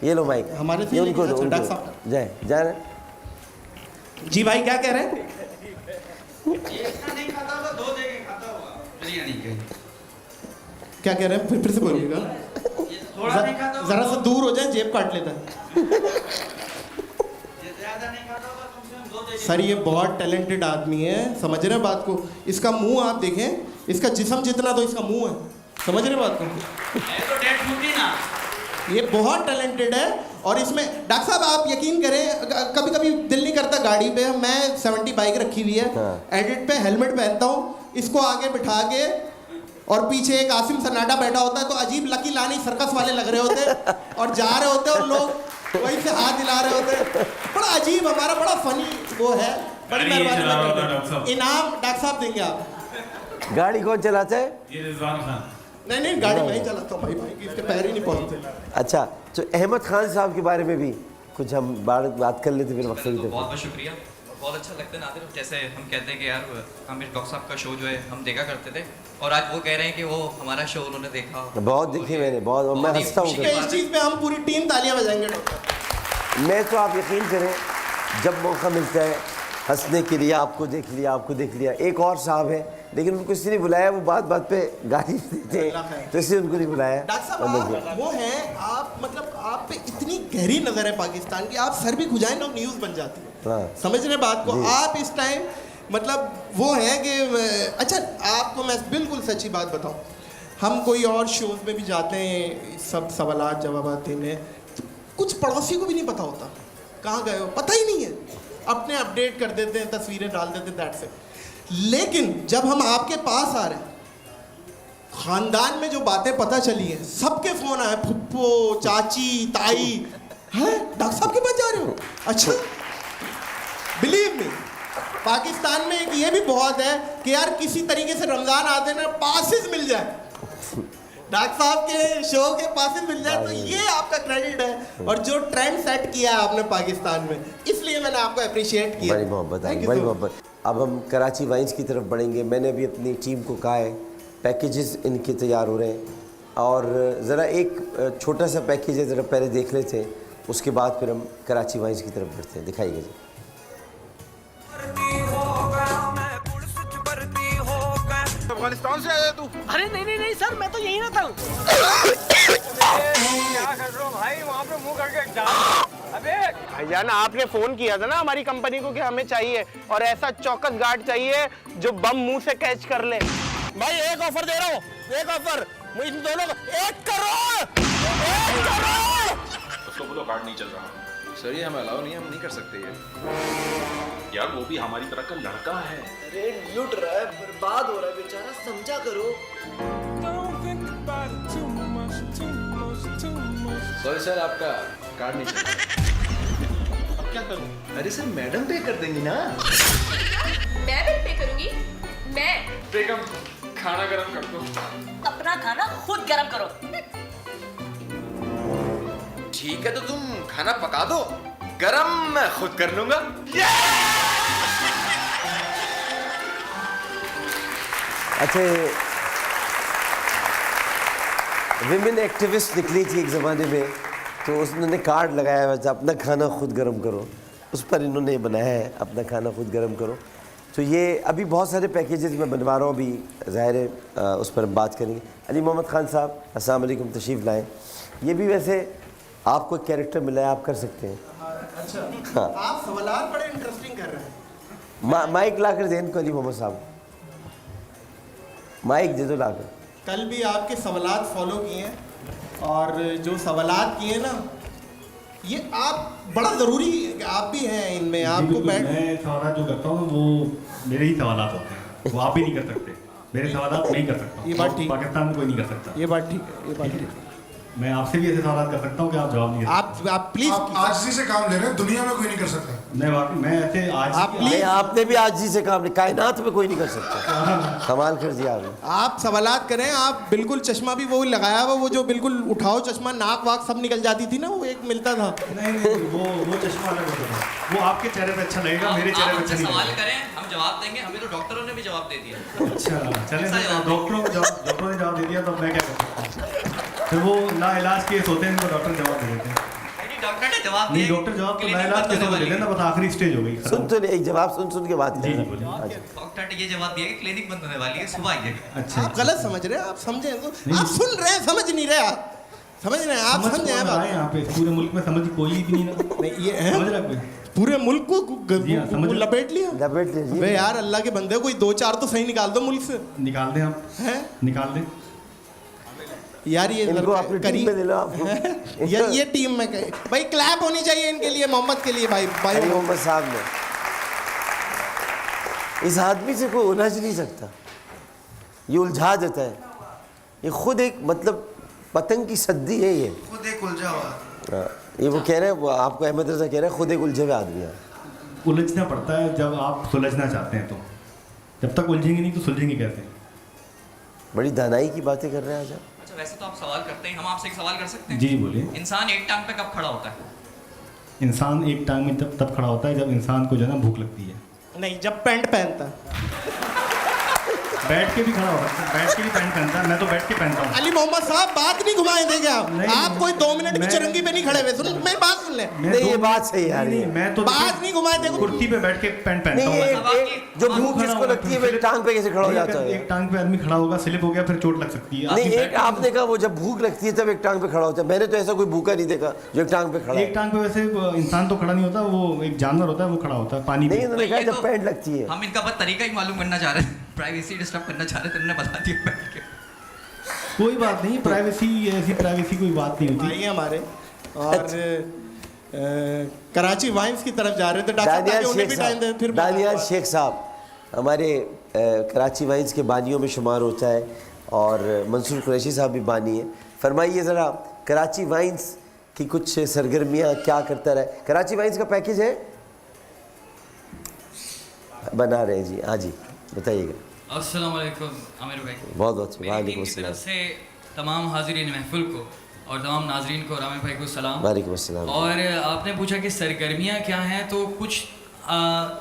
[SPEAKER 1] ये लो माइक,
[SPEAKER 2] हमारे से
[SPEAKER 1] ये
[SPEAKER 2] ही
[SPEAKER 1] उनको दो,
[SPEAKER 2] लेके
[SPEAKER 1] उनको
[SPEAKER 2] डॉक्टर साहब।
[SPEAKER 1] जय जय।
[SPEAKER 2] जी भाई क्या कह रहे हैं? क्या कह रहे हैं? फिर से बोलिएगा। जरा सा दूर हो जाए, जेब काट लेता है। सर ये बहुत टैलेंटेड आदमी है, समझ रहे हैं बात को? इसका मुंह आप देखें, इसका जिस्म जितना तो इसका मुंह है, समझ रहे हैं बात को?
[SPEAKER 3] तो डेट छूटी ना।
[SPEAKER 2] ये बहुत टैलेंटेड है। और इसमें डॉक्टर साहब आप यकीन करें, कभी कभी दिल नहीं करता गाड़ी पे, मैं 70 बाइक रखी हुई है,
[SPEAKER 1] हाँ।
[SPEAKER 2] एडिट पे हेलमेट पहनता हूँ, इसको आगे बिठा के और पीछे एक आसिम सन्नाटा बैठा होता है, तो अजीब लकी लानी सर्कस वाले लग रहे होते हैं और जा रहे होते हैं और लोग वहीं से हाथ हिला रहे होते हैं। बड़ा अजीब, हमारा बड़ा फनी वो है। बड़ी
[SPEAKER 5] गाड़ी ये चला रहा होगा डॉक्टर
[SPEAKER 2] मेहरबानी,
[SPEAKER 5] साहब।
[SPEAKER 2] इनाम डॉक्टर साहब देंगे आप।
[SPEAKER 1] गाड़ी कौन चलाता है?
[SPEAKER 5] ये रिजवान खान।
[SPEAKER 2] नहीं गाड़ी मैं ही चलाता हूँ भाई, इसके पैर ही नहीं पहुँचते।
[SPEAKER 1] अच्छा, तो अहमद खान साहब के बारे में भी कुछ हम बात कर लेते फिर वक्त
[SPEAKER 7] तो
[SPEAKER 1] भी।
[SPEAKER 7] बहुत बहुत शुक्रिया, बहुत अच्छा लगता है नादिर, जैसे हम कहते हैं कि यार आमिर डॉक्टर साहब का शो जो है हम देखा करते थे, और आज वो कह रहे हैं कि वो हमारा शो उन्होंने देखा।
[SPEAKER 1] बहुत देखी मैंने, बहुत, और मैं
[SPEAKER 7] बहुत ही
[SPEAKER 1] हंसता हूँ
[SPEAKER 7] खुशी
[SPEAKER 2] पे
[SPEAKER 1] कभी।
[SPEAKER 2] इस चीज़ पे हम पूरी टीम तालियां बजाएंगे डॉक्टर।
[SPEAKER 1] मैं तो आप यकीन करें, जब मौका मिलता है हंसने के लिए, आपको देख लिया। एक और साहब है लेकिन उनको इसलिए बुलाया, वो बात पे गाली देते हैं तो इसलिए उनको नहीं बुलाया।
[SPEAKER 2] डॉक्टर साहब आप वो हैं, आप मतलब आप पे इतनी गहरी नज़र है पाकिस्तान की, आप सर भी खुजाएं ना न्यूज़ बन जाती है।
[SPEAKER 1] हाँ।
[SPEAKER 2] समझ रहे बात को? आप इस टाइम मतलब वो है कि अच्छा, आपको मैं बिल्कुल सच्ची बात बताऊं, हम कोई और शोज में भी जाते हैं, सब सवालात जवाबात देने, तो कुछ पड़ोसी को भी नहीं पता होता कहाँ गए हो, पता ही नहीं है, अपने अपडेट कर देते हैं, तस्वीरें डाल देते हैं, दैट्स इट। लेकिन जब हम आपके पास आ रहे हैं, खानदान में जो बातें पता चली हैं, सबके फोन आए, फुप्पो, चाची, ताई, हैं डॉक्टर साहब के पास जा रहे हो? अच्छा, बिलीव मी, पाकिस्तान में एक ये भी बहुत है कि यार किसी तरीके से रमजान आते ना पासेस मिल जाए, डॉक्टर साहब के शो के पासेस मिल जाए, तो ये आपका क्रेडिट है। और जो ट्रेंड सेट किया है आपने पाकिस्तान में, इसलिए मैंने आपको अप्रिशिएट किया।
[SPEAKER 1] बड़ी मोहब्बत
[SPEAKER 2] Thank
[SPEAKER 1] आई,
[SPEAKER 2] you
[SPEAKER 1] बड़ी
[SPEAKER 2] so much.
[SPEAKER 1] मोहब्बत। अब हम कराची वाइन्स की तरफ बढ़ेंगे। मैंने भी अपनी टीम को कहा है, पैकेजेस इनके तैयार हो रहे हैं, और ज़रा एक छोटा सा पैकेज है, ज़रा पहले देख लेते हैं, उसके बाद फिर हम कराची वाइन्स की तरफ बढ़ते हैं। दिखाइएगा जी।
[SPEAKER 8] अफगानिस्तान से आए तू?
[SPEAKER 9] अरे नहीं नहीं नहीं सर, मैं तो यहीं रहता हूँ।
[SPEAKER 8] क्या कर रहे हो भाई, वहाँ पे मुंह करके जा। अबे
[SPEAKER 2] भैया ना आपने फोन किया था ना हमारी कंपनी को कि हमें चाहिए और ऐसा चौकस गार्ड चाहिए जो बम मुंह से कैच कर ले। भाई एक ऑफर दे रहा हूँ, एक ऑफर इन दोनों को 1 करोड़।
[SPEAKER 10] उसको बोलो कार्ड नहीं चल रहा।
[SPEAKER 11] सर ये हमें अलाउ नहीं है, हम नहीं कर सकते ये।
[SPEAKER 10] यार वो भी हमारी तरह का लड़का है।
[SPEAKER 9] अरे लूट रहा है, बर्बाद हो रहा है बेचारा, समझा करो।
[SPEAKER 11] सॉरी सर, आपका कार्ड नहीं चल रहा।
[SPEAKER 2] अब क्या करूँ?
[SPEAKER 11] अरे सर मैडम पे कर देंगी ना।
[SPEAKER 12] मैं बिल पे करूंगी? मैं
[SPEAKER 8] बेगम खाना गरम कर दो।
[SPEAKER 9] अपना खाना खुद गरम करो।
[SPEAKER 11] ठीक है तो तुम खाना पका दो, गरम मैं खुद कर लूंगा।
[SPEAKER 1] अच्छा, विमेन एक्टिविस्ट निकली थी एक ज़माने में, तो उसने कार्ड लगाया हुआ था अपना खाना खुद गर्म करो, उस पर इन्होंने बनाया है अपना खाना खुद गर्म करो। तो ये अभी बहुत सारे पैकेजेस मैं बनवा रहा हूँ, अभी ज़ाहिर है उस पर हम बात करेंगे। अली मोहम्मद ख़ान साहब अस्सलाम वालेकुम, तशरीफ़ लाएँ। ये भी वैसे आपको एक कैरेक्टर मिला है, आप कर सकते हैं।
[SPEAKER 2] अच्छा
[SPEAKER 1] हाँ,
[SPEAKER 2] आप सवाल बड़े इंटरेस्टिंग कर रहे हैं।
[SPEAKER 1] माइक ला कर दें इनको, अली मोहम्मद साहब माइक दे दो ला कर।
[SPEAKER 2] कल भी आपके सवालात फॉलो किए हैं और जो सवालात किए ना, ये आप बड़ा ज़रूरी, आप भी हैं इनमें, आपको बैठ।
[SPEAKER 13] मैं सवाल जो करता हूँ वो मेरे ही सवाल होते हैं, वो आप भी नहीं कर सकते। मेरे सवाल नहीं कर सकता,
[SPEAKER 2] ये बात ठीक।
[SPEAKER 13] पाकिस्तान में कोई नहीं कर सकता।
[SPEAKER 2] ये बात ठीक है, ये बात ठीक है।
[SPEAKER 13] मैं आपसे भी ऐसे सवाल कर सकता हूँ कि आप जवाब नहीं दे
[SPEAKER 2] आप प्लीज
[SPEAKER 4] आजिज़ी से काम ले रहे हैं, दुनिया में कोई नहीं कर सकता।
[SPEAKER 13] मैं वाकई मैं ऐसे आज
[SPEAKER 1] नहीं, आपने भी आजिज़ी से काम नहीं, कायनात में कोई नहीं कर सकता। कमाल कर दिया आपने।
[SPEAKER 2] आप सवालात करें, आप बिल्कुल चश्मा भी वो लगाया हुआ, वो जो बिल्कुल उठाओ चश्मा, नाक वाक सब निकल जाती थी ना, वो एक मिलता था।
[SPEAKER 13] नहीं वो चश्मा अलग होता था, वो आपके चेहरे पे अच्छा लगेगा, मेरे चेहरे पे अच्छा नहीं
[SPEAKER 7] सवाल
[SPEAKER 13] लगेगा।
[SPEAKER 7] करें, हम जवाब देंगे। हमें तो डॉक्टरों ने भी जवाब दे दिया।
[SPEAKER 13] अच्छा चले, डॉक्टरों ने जवाब दे दिया, तो मैं क्या कर सकता हूँ? फिर वो लाइलाज केस होते हैं, इनको डॉक्टर जवाब दे देते हैं।
[SPEAKER 7] डॉक्टर ने जवाब
[SPEAKER 13] नहीं, डॉक्टर जवाब तो लाइलाज केस होते हैं ना, बस आखिरी स्टेज हो गई।
[SPEAKER 1] सुन तो एक जवाब सुन के बात
[SPEAKER 13] जी
[SPEAKER 1] करें।
[SPEAKER 7] डॉक्टर ने ये जवाब दिया कि क्लिनिक बंद होने वाली है, सुबह आइएगा।
[SPEAKER 13] अच्छा,
[SPEAKER 2] आप गलत समझ रहे हैं, आप समझें तो, आप सुन रहे हैं, समझ नहीं रहे, आप समझ रहे हैं, आप समझे हैं बात।
[SPEAKER 13] यहाँ पे पूरे मुल्क में समझ कोई भी नहीं ना।
[SPEAKER 2] नहीं ये है,
[SPEAKER 13] समझ रहा कोई
[SPEAKER 2] पूरे मुल्क को लपेट लिया। अबे यार अल्लाह के बंदे, कोई 2-4 तो सही निकाल दो मुल्क से।
[SPEAKER 13] निकाल दें हम,
[SPEAKER 2] हैं
[SPEAKER 13] निकाल दें
[SPEAKER 2] यार। ये
[SPEAKER 1] इनको अपनी टीम में ले लो आप।
[SPEAKER 2] यार ये टीम में भाई क्लैप होनी चाहिए इनके लिए, मोहम्मद के लिए। भाई
[SPEAKER 1] मोहम्मद साहब ने, इस आदमी से कोई उलझ नहीं सकता, ये उलझा देता है। ये खुद एक मतलब पतंग की सद्दी है, ये
[SPEAKER 4] खुद एक उलझा हुआ।
[SPEAKER 1] ये वो कह रहे हैं, वो आपको अहमद रजा कह रहे हैं, खुद एक उलझे हुए आदमी है।
[SPEAKER 13] उलझना पड़ता है जब आप सुलझना चाहते हैं, तो जब तक उलझेंगे नहीं तो सुलझेंगे कैसे?
[SPEAKER 1] बड़ी दानाई की बातें कर रहे हैं आज आप।
[SPEAKER 7] अच्छा वैसे तो आप सवाल करते हैं, हम आपसे एक सवाल कर सकते हैं?
[SPEAKER 13] जी बोलिए।
[SPEAKER 7] इंसान एक टांग पे कब खड़ा होता है?
[SPEAKER 13] इंसान एक टांग में तब खड़ा होता है जब इंसान को जो है ना भूख लगती है।
[SPEAKER 2] नहीं, जब पैंट पहनता है।
[SPEAKER 13] बैठ के भी खड़ा होता है, बैठ के भी पैंट पहनता है, मैं तो बैठ के पहनता हूँ।
[SPEAKER 2] अली मोहम्मद साहब बात नहीं घुमाए देंगे आप कोई 2 मिनट भी चरंगी पे नहीं खड़े हुए। सुन मेरी बात सुन ले।
[SPEAKER 1] नहीं ये बात सही है,
[SPEAKER 13] नहीं मैं तो
[SPEAKER 2] बात नहीं घुमाए देंगे।
[SPEAKER 13] कुर्सी पे बैठ के पैंट पहनता हूँ।
[SPEAKER 1] जो भूख जिसको लगती है वो एक टांग पे कैसे खड़ा हो जाता है?
[SPEAKER 13] एक टांग पे आदमी खड़ा होगा, स्लिप हो गया, फिर चोट लग सकती है।
[SPEAKER 1] नहीं, एक आपने कहा वो जब भूख लगती है तब एक टांग पे खड़ा होता है, मैंने तो ऐसा कोई भूखा नहीं देखा जो एक टांग पे खड़ा है।
[SPEAKER 13] एक टांग पे वैसे इंसान तो खड़ा नहीं होता, वो एक जानवर होता है, वो खड़ा होता है पानी में।
[SPEAKER 1] नहीं, उन्होंने कहा जब पैंट लगती है।
[SPEAKER 7] हम इनका बस तरीका ही मालूम करना चाह रहे थे, प्राइवेसी डिस्टर्ब करना चाह रहे थे, उन्होंने बता दिया बैठ के।
[SPEAKER 13] कोई बात नहीं, प्राइवेसी ऐसी प्राइवेसी कोई बात नहीं होती।
[SPEAKER 2] आइए हमारे और कराची वाइन्स की तरफ जा रहे थे डॉक्टर साहब, उन्हें भी टाइम दे। फिर
[SPEAKER 1] दानियाल शेख साहब हमारे कराची वाइन्स के बानियों में शुमार होता है और मंसूर कुरैशी साहब भी बानी है। फरमाइए ज़रा कराची वाइन्स की कुछ सरगर्मियाँ क्या करता रहे। कराची वाइन्स का पैकेज है बना रहे हैं जी। हाँ जी बताइएगा।
[SPEAKER 3] अस्सलाम वालेकुम आमिर भाई।
[SPEAKER 1] बहुत बहुत वालेकुम
[SPEAKER 3] की तरफ
[SPEAKER 1] अस्सलाम।
[SPEAKER 3] से तमाम हाज़रीन महफिल को और तमाम नाजरीन को और आमिर भाई को सलाम।
[SPEAKER 1] वालेकुम अस्सलाम।
[SPEAKER 3] और आपने पूछा कि सरगर्मियाँ क्या हैं, तो कुछ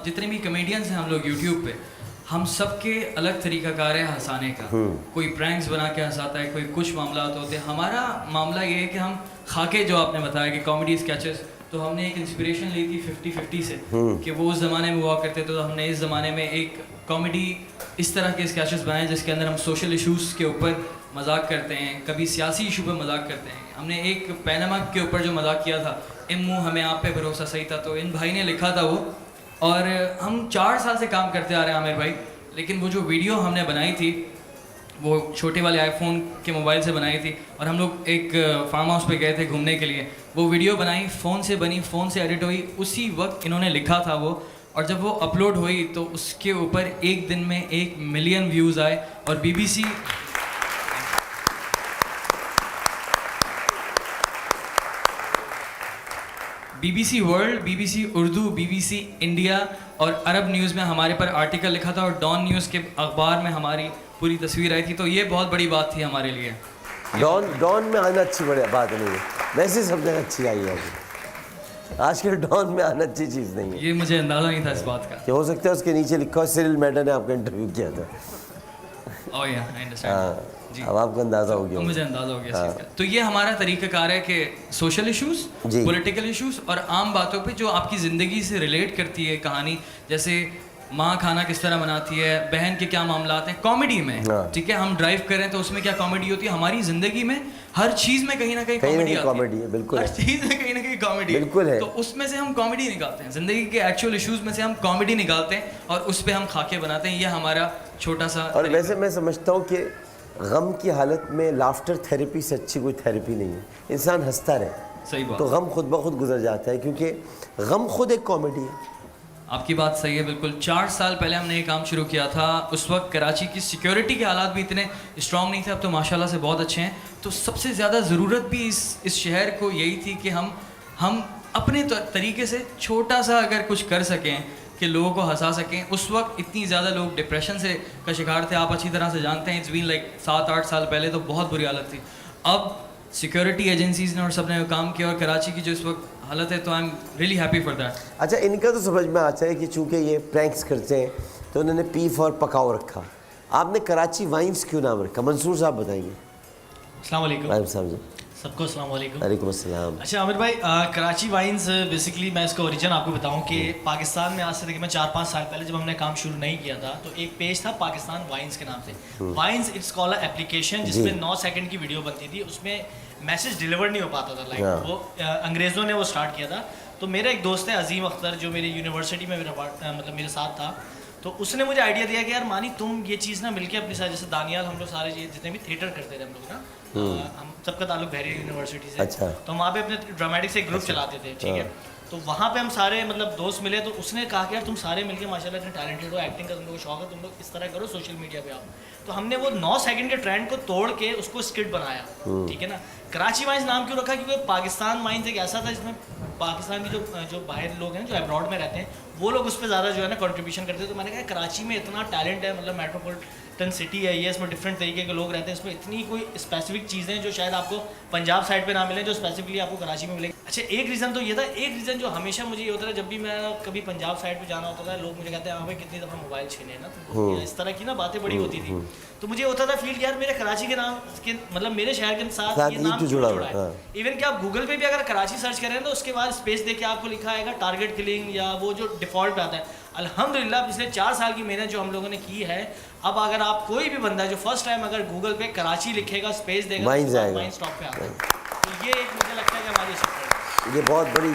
[SPEAKER 3] जितने भी कमेडियंस हैं हम लोग यूट्यूब पे, हम सबके अलग तरीक़ाकार है हंसाने का। कोई प्रैंक्स बना के हंसाता है, कोई कुछ मामला होते हैं। हमारा मामला ये है कि हम खाके जो आपने बताया कि कॉमेडी स्केचेस
[SPEAKER 14] तो हमने एक इंस्पिरेशन ली थी 50-50 से कि वो उस ज़माने में हुआ करते थे, तो हमने इस ज़माने में एक कॉमेडी इस तरह के स्केचेस बनाए जिसके अंदर हम सोशल इश्यूज़ के ऊपर मजाक करते हैं, कभी सियासी इशू पर मजाक करते हैं। हमने एक पैनामा के ऊपर जो मजाक किया था, इम्मू हमें आप पे भरोसा सही था, तो इन भाई ने लिखा था वो, और हम 4 साल से काम करते आ रहे हैं आमिर भाई, लेकिन वो जो वीडियो हमने बनाई थी वो छोटे वाले आईफोन के मोबाइल से बनाई थी, और हम लोग एक फार्म हाउस पे गए थे घूमने के लिए, वो वीडियो बनाई, फ़ोन से बनी, फ़ोन से एडिट हुई, उसी वक्त इन्होंने लिखा था वो, और जब वो अपलोड हुई तो उसके ऊपर एक दिन में 1 मिलियन व्यूज़ आए, और BBC world, BBC Urdu, BBC India और अरब न्यूज़ में हमारे पर आर्टिकल लिखा था, और डॉन न्यूज़ के अखबार में हमारी पूरी तस्वीर आई थी, तो ये बहुत बड़ी बात थी हमारे लिए।
[SPEAKER 1] डॉन में आना अच्छी बड़ी बात नहीं है, वैसे सब जगह अच्छी आई है, आजकल डॉन में आना अच्छी चीज़ नहीं है।
[SPEAKER 14] ये मुझे अंदाज़ा नहीं था इस बात का।
[SPEAKER 1] कि हो सकता है उसके नीचे लिखा हो सिरिल मैडर ने आपका इंटरव्यू किया था।
[SPEAKER 14] ओह या, आई अंडरस्टैंड। जी,
[SPEAKER 1] अब आपको अंदाज़ा हो गया।
[SPEAKER 14] तो मुझे अंदाज़ा हो गया इस चीज़ का। तो ये हमारा तरीक़ाकार है कि सोशल इश्यूज़, पॉलिटिकल इश्यूज़ और आम बातों पे जो आपकी ज़िंदगी से रिलेट करती है कहानी, जैसे माँ खाना किस तरह बनाती है, बहन के क्या मामलात हैं कॉमेडी में, ठीक है, हम ड्राइव कर रहे हैं तो उसमें क्या कॉमेडी होती है, हमारी ज़िंदगी में हर चीज़ में कहीं ना कहीं कॉमेडी है,
[SPEAKER 1] बिल्कुल
[SPEAKER 14] हर चीज़ में कहीं ना कहीं कॉमेडी
[SPEAKER 1] बिल्कुल है,
[SPEAKER 14] तो उसमें से हम कॉमेडी निकालते हैं, ज़िंदगी के एक्चुअल इश्यूज़ में से हम कॉमेडी निकालते हैं और उस पर हम खाके बनाते हैं। ये हमारा छोटा सा।
[SPEAKER 1] और वैसे मैं समझता हूँ कि गम की हालत में लाफ्टर थेरेपी से अच्छी कोई थेरेपी नहीं है, इंसान हंसता रहे,
[SPEAKER 14] सही बात,
[SPEAKER 1] तो गम खुद ब खुद गुजर जाता है, क्योंकि गम खुद एक कॉमेडी है।
[SPEAKER 14] आपकी बात सही है बिल्कुल। 4 साल पहले हमने ये काम शुरू किया था, उस वक्त कराची की सिक्योरिटी के हालात भी इतने स्ट्रॉन्ग नहीं थे, अब तो माशाल्लाह से बहुत अच्छे हैं। तो सबसे ज़्यादा ज़रूरत भी इस शहर को यही थी कि हम अपने तरीके से छोटा सा अगर कुछ कर सकें कि लोगों को हंसा सकें। उस वक्त इतनी ज़्यादा लोग डिप्रेशन से का शिकार थे, आप अच्छी तरह से जानते हैं, इट्स बीन लाइक 7-8 साल पहले तो बहुत बुरी हालत थी। अब सिक्योरिटी एजेंसीज़ ने और सब ने काम किया, और कराची की जो इस वक्त हालत है, तो I am really happy for that.
[SPEAKER 1] अच्छा, इनका तो समझ में आता है कि चूँकि ये प्रैंक्स करते हैं तो उन्होंने पी फॉर पकाओ रखा, आपने कराची वाइन्स क्यों नाम रखा? मंसूर साहब बताएंगे।
[SPEAKER 15] अस्सलाम वालेकुम सबको, अस्सलाम वालेकुम।
[SPEAKER 1] वालेकुम अस्सलाम।
[SPEAKER 15] अच्छा आमिर भाई, कराची वाइन्स बेसिकली मैं इसका ओरिजिन आपको बताऊं कि पाकिस्तान में आज से तकरीबन 4-5 साल पहले जब हमने काम शुरू नहीं किया था तो एक पेज था पाकिस्तान वाइन्स के नाम से। वाइन्स इट्स कॉल्ड एप्लीकेशन जिसमें 9 सेकंड की वीडियो बनती थी, उसमें मैसेज डिलीवर नहीं हो पाता था, लाइक वो अंग्रेज़ों ने वो स्टार्ट किया था। तो मेरा एक दोस्त है अजीम अख्तर जो मेरी यूनिवर्सिटी में मतलब मेरे साथ था, तो उसने मुझे आइडिया दिया कि यार मानी तुम ये चीज़ ना मिलके अपने साथ, जैसे दानियाल हम लोग सारे जितने भी थिएटर करते थे हम लोग ना, हम सबका ताल्लुक बहरिया यूनिवर्सिटी से,
[SPEAKER 1] अच्छा।
[SPEAKER 15] तो वहाँ पे अपने ड्रामेटिक से एक ग्रुप चलाते थे, ठीक है। तो वहाँ पे हम सारे मतलब दोस्त मिले, तो उसने कहा कि यार तुम सारे मिलके माशाल्लाह इतने टैलेंटेड हो, एक्टिंग का तुम लोग शौक है, तुम लोग इस तरह करो सोशल मीडिया पे आओ। तो हमने वो 9 सेकंड के ट्रेंड को तोड़ के उसको स्किट बनाया, ठीक है ना। कराची वाइन्स नाम क्यों रखा? क्योंकि पाकिस्तान वाइन्स एक ऐसा था जिसमें पाकिस्तान की जो बाहर लोग हैं जो अब्रॉड में रहते हैं वो लोग उस पर ज़्यादा जो है ना कंट्रीब्यूशन करते हैं। तो मैंने कहा कराची में इतना टैलेंट है, मतलब मेट्रोपॉलिटन सिटी है ये, इसमें डिफरेंट तरीके के लोग रहते हैं, इसमें इतनी कोई स्पेसिफिक चीज़ें जो शायद आपको पंजाब साइड पे ना मिलें जो स्पेसिफिकली आपको कराची में मिलेंगी। अच्छा, एक रीज़न तो ये था। एक रीज़न जो हमेशा मुझे ये होता था, जब भी मैं कभी पंजाब साइड पे जाना होता था, लोग मुझे कहते हैं हाँ भाई कितनी दफ़ा मोबाइल छीने ना, तो इस तरह की ना बातें बड़ी होती थी। तो मुझे होता था फील यार मेरे कराची के नाम के मतलब मेरे शहर के साथ ये नाम क्यों जुड़ा है। इवन कि आप गूगल पे भी अगर कराची सर्च करें तो उसके बाद स्पेस दे के आपको लिखा आएगा टारगेट किलिंग या वो जो डिफ़ॉल्ट पे आता है। अल्हम्दुलिल्लाह पिछले 4 साल की मेहनत जो हम लोगों ने की है, अब अगर आप कोई भी बंदा जो फर्स्ट टाइम अगर गूगल पे कराची लिखेगा, स्पेस देगा, वाइन्स टॉप पे आता है। तो ये एक मुझे लगता है कि हमारी
[SPEAKER 1] ये बहुत बड़ी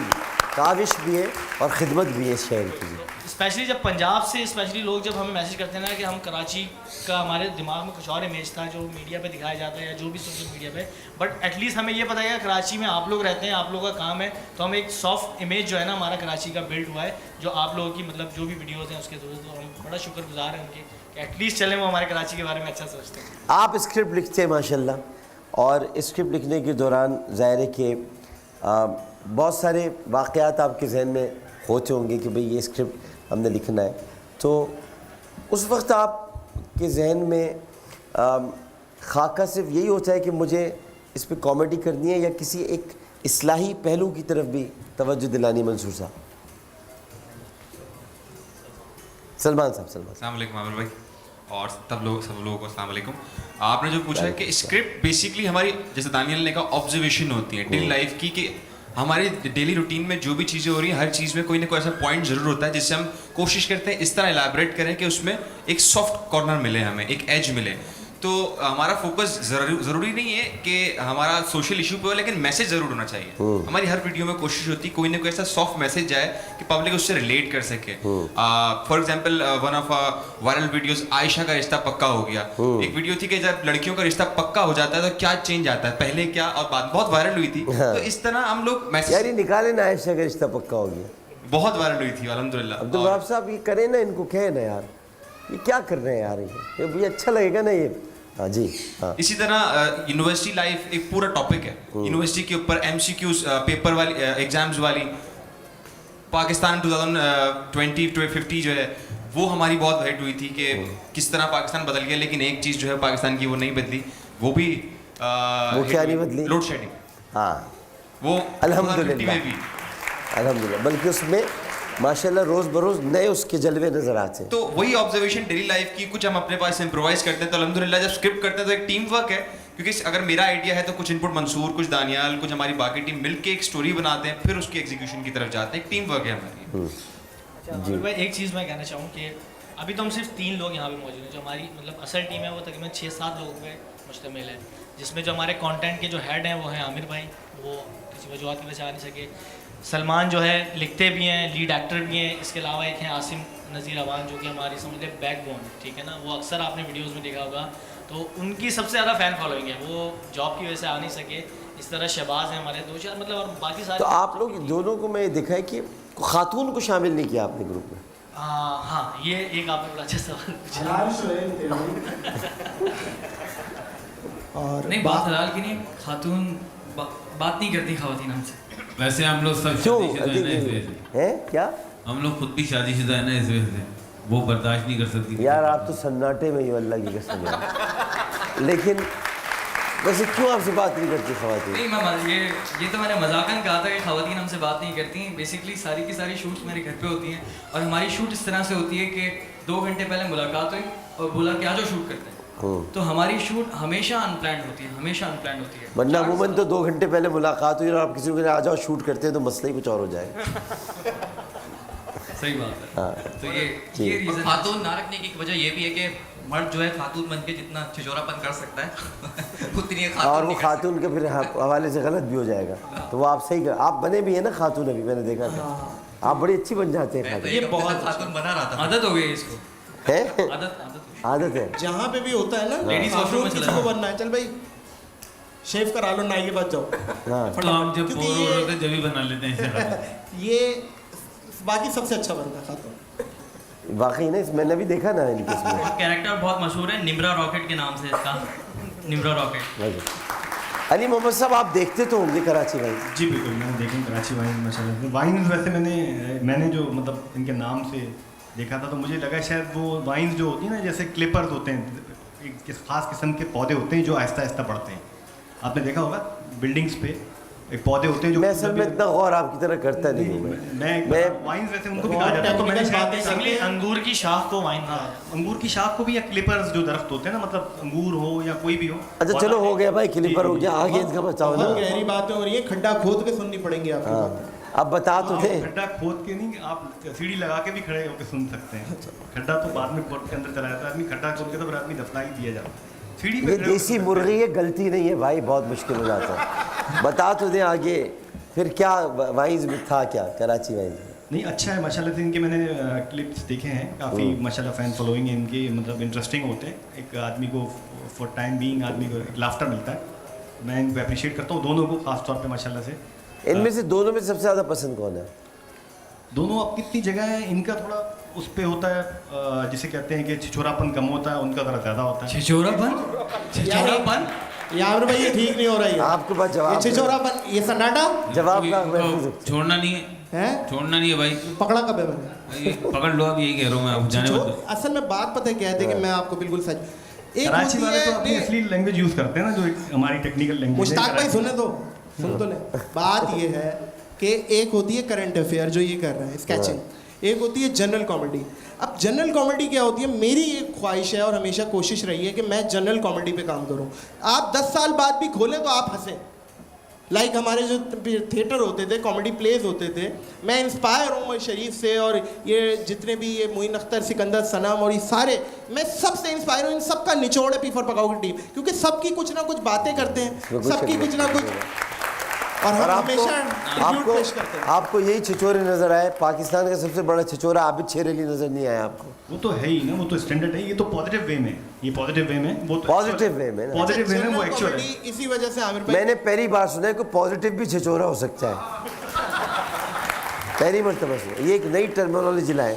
[SPEAKER 1] काविश भी है और ख़िदमत भी है शहर की।
[SPEAKER 15] स्पेशली जब पंजाब से स्पेशली लोग जब हमें मैसेज करते हैं ना कि हम कराची का, हमारे दिमाग में कुछ और इमेज था जो मीडिया पे दिखाया जाता है या जो भी सोशल मीडिया पे, बट एटलीस्ट हमें ये पता है कि कराची में आप लोग रहते हैं, आप लोगों का काम है, तो हम एक सॉफ्ट इमेज जो है ना हमारा कराची का बिल्ड हुआ है, जो आप लोगों की मतलब जो भी वीडियोज़ हैं उसके थ्रू, तो हम बड़ा शुक्रगुजार हैं उनके कि एटलीस्ट चले वो हमारे कराची के बारे में अच्छा सोचते हैं।
[SPEAKER 1] आप स्क्रिप्ट लिखते हैं माशाल्लाह, और स्क्रिप्ट लिखने के दौरान ज़ाहिर है कि बहुत सारे वाक़यात आपके जहन में होते होंगे कि भाई ये स्क्रिप्ट हमने लिखना है, तो उस वक्त आपके जहन में खाका सिर्फ यही होता है कि मुझे इस पे कॉमेडी करनी है, या किसी एक इस्लाही पहलू की तरफ भी तवज्जो दिलानी? मंसूर साहब। सलमान साहब।
[SPEAKER 16] अस्सलाम वालेकुम आमिर भाई और सब लोगों को अस्सलाम वालेकुम। आपने जो पूछा है कि स्क्रिप्ट बेसिकली हमारी, जैसे दानियल ने कहा, ऑब्जर्वेशन होती है डेली लाइफ की, कि हमारी डेली रूटीन में जो भी चीज़ें हो रही हैं, हर चीज़ में कोई ना कोई ऐसा पॉइंट ज़रूर होता है जिससे हम कोशिश करते हैं इस तरह एलैबोरेट करें कि उसमें एक सॉफ्ट कॉर्नर मिले, हमें एक एज मिले। तो हमारा फोकस ज़रूरी नहीं है कि हमारा सोशल इशू पे हो, लेकिन मैसेज ज़रूर होना चाहिए। हमारी हर वीडियो में कोशिश होती है कोई ना कोई ऐसा सॉफ्ट मैसेज जाए कि पब्लिक उससे रिलेट कर सके। For example one of viral videos, Ayesha का रिश्ता पक्का हो गया। एक वीडियो थी कि जब लड़कियों का रिश्ता पक्का हो जाता है तो क्या चेंज आता है, पहले क्या और बाद, बहुत वायरल हुई थी। तो इस तरह हम लोग मैसेज
[SPEAKER 1] यार निकाले ना, आयशा का रिश्ता पक्का हो गया,
[SPEAKER 16] बहुत वायरल हुई थी अल्हम्दुलिल्लाह।
[SPEAKER 1] अब्दुल वहाब साहब ये करें ना, इनको कहे ना यार ये क्या कर रहे हैं यार, ये अच्छा लगेगा ना ये। हाँ जी हाँ।
[SPEAKER 16] इसी तरह यूनिवर्सिटी लाइफ एक पूरा टॉपिक है। यूनिवर्सिटी के ऊपर MCQs पेपर वाली एग्जाम्स वाली, पाकिस्तान 2050 जो है वो हमारी बहुत हिट हुई थी कि किस तरह पाकिस्तान बदल गया, लेकिन एक चीज़ जो है पाकिस्तान की वो नहीं बदली। वो भी
[SPEAKER 1] वो क्या नहीं बदली?
[SPEAKER 16] Load shedding.
[SPEAKER 1] हाँ
[SPEAKER 16] वो
[SPEAKER 1] अल्हम्दुलिल्लाह, बल्कि उसमें माशाल्लाह रोज बरोज नए उसके जलवे नजर आते हैं।
[SPEAKER 16] तो वही ऑब्जर्वेशन डेली लाइफ की कुछ हम अपने पास इम्प्रोवाइज करते हैं। तो अल्हम्दुलिल्लाह जब स्क्रिप्ट करते हैं तो एक टीम वर्क है, क्योंकि अगर मेरा आइडिया है तो कुछ इनपुट मंसूर, कुछ दानियाल, कुछ हमारी बाकी टीम मिलके एक स्टोरी बनाते हैं, फिर उसकी एग्जीक्यूशन की तरफ जाते हैं। एक टीम वर्क है हमारी।
[SPEAKER 15] अच्छा भाई, एक चीज़ मैं कहना चाहूँ कि अभी तो हम सिर्फ 3 लोग यहाँ पे मौजूद हैं। जो हमारी मतलब असल टीम है वो तकरीबन 6-7 लोगों पे मुश्तमिल है, जिसमें जो हमारे कंटेंट के जो हेड हैं वो हैं आमिर भाई, वो किसी वजूहत की वजह से आ नहीं सके। सलमान जो है लिखते भी हैं, लीड एक्टर भी हैं। इसके अलावा एक हैं आसिम नज़ीर अवान, जो कि हमारी समझ लें बैकबोन, ठीक है ना। वो अक्सर आपने वीडियोस में देखा होगा, तो उनकी सबसे ज़्यादा फ़ैन फॉलोइंग है। वो जॉब की वजह से आ नहीं सके। इस तरह शहबाज हैं हमारे 2-4 मतलब, और बाकी सारे।
[SPEAKER 1] तो आप लोग दोनों को मैं देखा है कि खातून को शामिल नहीं किया आपने ग्रुप में।
[SPEAKER 15] हाँ, ये एक आपने बड़ा अच्छा सवाल पूछा।
[SPEAKER 14] और नहीं, बात हलाल की नहीं, खातून बात नहीं करती खवातीन हमसे।
[SPEAKER 5] वैसे हम लोग सब शादीशुदा है ना, इस वजह से।
[SPEAKER 1] है क्या?
[SPEAKER 5] हम लोग खुद भी शादीशुदा है ना, इस वजह से वो बर्दाश्त नहीं कर सकती।
[SPEAKER 1] यार आप तो सन्नाटे में ही, अल्लाह की कसम यार। लेकिन वैसे क्यों आपसे बात नहीं करती खवातीन?
[SPEAKER 14] नहीं मैं ये तो मैंने मजाकन कहा था कि खवातीन हमसे बात नहीं करती। बेसिकली सारी की सारी शूट्स मेरे घर पे होती हैं, और हमारी शूट इस तरह से होती है कि 2 घंटे पहले मुलाकात हुई और बोला कि आ जाओ शूट करते हैं। तो हमारी शूट हमेशा अनप्लान्ड होती है, हमेशा अनप्लान्ड होती है।
[SPEAKER 1] वरना अमूमन तो 2 घंटे पहले मुलाकात हुई और आप किसी को आ जाओ शूट करते हैं तो मसला ही कुछ और हो जाए।
[SPEAKER 14] सही बात है।
[SPEAKER 1] हाँ।
[SPEAKER 7] तो ये रीजन खातून ना रखने की वजह ये भी है कि मर्द जो है खातून बन के जितना छिछोरापन कर सकता है उतनी है खातून।
[SPEAKER 1] और वो खातून के फिर हवाले से गलत भी हो जाएगा। तो वो आप सही कर, आप बने भी है ना खातून, अभी मैंने देखा था आप बड़ी अच्छी बन जाते हैं।
[SPEAKER 7] ये बहुत खातून बना रहा था,
[SPEAKER 14] आदत हो गई इसको,
[SPEAKER 1] है आदत है।
[SPEAKER 2] जहाँ पे भी होता है ना,
[SPEAKER 14] लेडीज वॉशरूम में
[SPEAKER 2] किसी को बनना है, चल भाई शेव करा लो, नाई के पास जाओ।
[SPEAKER 5] तो हम जब बोर हो रहे थे जब भी बना लेते हैं।
[SPEAKER 2] ये बाकी सबसे अच्छा बनता खातून
[SPEAKER 1] वाकई ना, मैंने भी देखा ना इनके इसमें।
[SPEAKER 3] कैरेक्टर बहुत मशहूर है, निम्रा रॉकेट के नाम से इसका, निम्रा रॉकेट।
[SPEAKER 1] अली मोहम्मद साहब आप देखते तो होंगे कराची वाइन?
[SPEAKER 13] जी बिल्कुल, मैंने देखे कराची वाइन माशाल्लाह। वाइन वैसे मैंने जो मतलब इनके नाम से देखा था, तो मुझे लगा शायद वो वाइन जो होती है ना, जैसे क्लिपर्स होते हैं, एक खास किस्म के पौधे होते हैं जो आहिस्ता आहिस्ता बढ़ते हैं। आपने देखा होगा बिल्डिंग्स पे एक पौधे होते हैं जो,
[SPEAKER 1] मैं असल में इतना गौर आपकी तरह करता नहीं हूँ।
[SPEAKER 13] मैं वाइन्स वैसे उनको भी कहा जाता है, तो मैंने
[SPEAKER 15] बेसिकली अंगूर की शाख को वाइन,
[SPEAKER 13] अंगूर की शाख को भी, या क्लिपर्स जो दरख्त होते हैं ना, मतलब अंगूर हो या कोई भी हो।
[SPEAKER 1] अच्छा चलो हो गया भाई, क्लिपर हो गया, आगे इसका बचाओ ना।
[SPEAKER 2] गहरी बातें हो रही है, खड्डा खोद के सुननी पड़ेगी आपको।
[SPEAKER 1] अब बता तो थे।
[SPEAKER 13] खड्डा खोद के नहीं, आप सीढ़ी लगा के भी खड़े होकर सुन सकते हैं। खड्डा तो बाद में कोर्ट के अंदर चला जाता है, आदमी खड्डा खोद के तो फिर आदमी दफना ही दिया जाता है। सीढ़ी पे
[SPEAKER 1] ये देसी मुर्गी है, गलती नहीं है भाई, बहुत मुश्किल हो जाता है। बता तो दे आगे फिर क्या वाइन्स में था, क्या कराची वाइन्स?
[SPEAKER 13] नहीं अच्छा है माशाल्लाह से, इनके मैंने क्लिप्स देखे हैं, काफ़ी माशाल्लाह फैन फॉलोइंग है इनकी, मतलब इंटरेस्टिंग होते हैं। एक आदमी को फॉर टाइम बीइंग आदमी को एक लाफ्टर मिलता है। मैं इनको अप्रिशिएट करता हूँ दोनों को, खास तौर पे माशाल्लाह से।
[SPEAKER 1] इनमें से दोनों में सबसे ज़्यादा पसंद कौन है?
[SPEAKER 13] दोनों अब कितनी जगह है, इनका थोड़ा उस पे होता है जिसे कहते हैं कि छिछोरापन कम होता है, उनका ज़रा ज़्यादा होता है।
[SPEAKER 14] छिछोरापन
[SPEAKER 2] यार भाई ये ठीक नहीं हो रहा है।
[SPEAKER 1] आपके पास जवाब,
[SPEAKER 2] छिछोरापन, ये सन्नाटा
[SPEAKER 1] जवाब का
[SPEAKER 5] छोड़ना नहीं है, छोड़ना नहीं है भाई।
[SPEAKER 2] पकड़ा कब है मैंने?
[SPEAKER 5] पकड़ लो, अब यही कह रहा हूँ मैं, आप जाने मत।
[SPEAKER 2] असल में बात पता है क्या है कि मैं आपको बिल्कुल सच,
[SPEAKER 13] कराची वाले तो अपनी असली लैंग्वेज यूज़ करते हैं ना, जो हमारी टेक्निकल लैंग्वेज।
[SPEAKER 2] मुश्ताक भाई सुने तो, सुन तो ले। बात ये है कि एक होती है करंट अफेयर जो ये कर रहा है स्केचिंग, एक होती है जनरल कॉमेडी। अब जनरल कॉमेडी क्या होती है, मेरी एक ख्वाहिश है और हमेशा कोशिश रही है कि मैं जनरल कॉमेडी पे काम करूं। आप 10 साल बाद भी खोलें तो आप हंसें, लाइक हमारे जो थिएटर होते थे, कॉमेडी प्लेज होते थे, मैं इंस्पायर हूँ मोइन शरीफ से, और ये जितने भी ये मोइन अख्तर, सिकंदर सनम और ये सारे, मैं सबसे इंस्पायर हूँ। इन सबका निचोड़ है पी4 पकाओ की टीम, क्योंकि सबकी कुछ ना कुछ बातें करते हैं, सबकी कुछ ना कुछ, और हम हमेशा ट्रिब्यूट पेश करते हैं।
[SPEAKER 1] आपको यही छिछोरे नजर आए? पाकिस्तान का सबसे बड़ा छिछोरा आबिद शेर अली नजर नहीं आया आपको?
[SPEAKER 13] वो तो है ही ना, वो तो स्टैंडर्ड है। ये तो पॉजिटिव वे में, ये पॉजिटिव वे में, वो तो
[SPEAKER 1] पॉजिटिव वे में,
[SPEAKER 13] पॉजिटिव वे में वो एक्चुअल है।
[SPEAKER 2] इसी वजह से आमिर भाई,
[SPEAKER 1] मैंने पहली बार सुना है कि पॉजिटिव भी छिछोरा हो सकता है, पहली मरतबा सुना। ये एक नई टर्मिनोलॉजी लाए,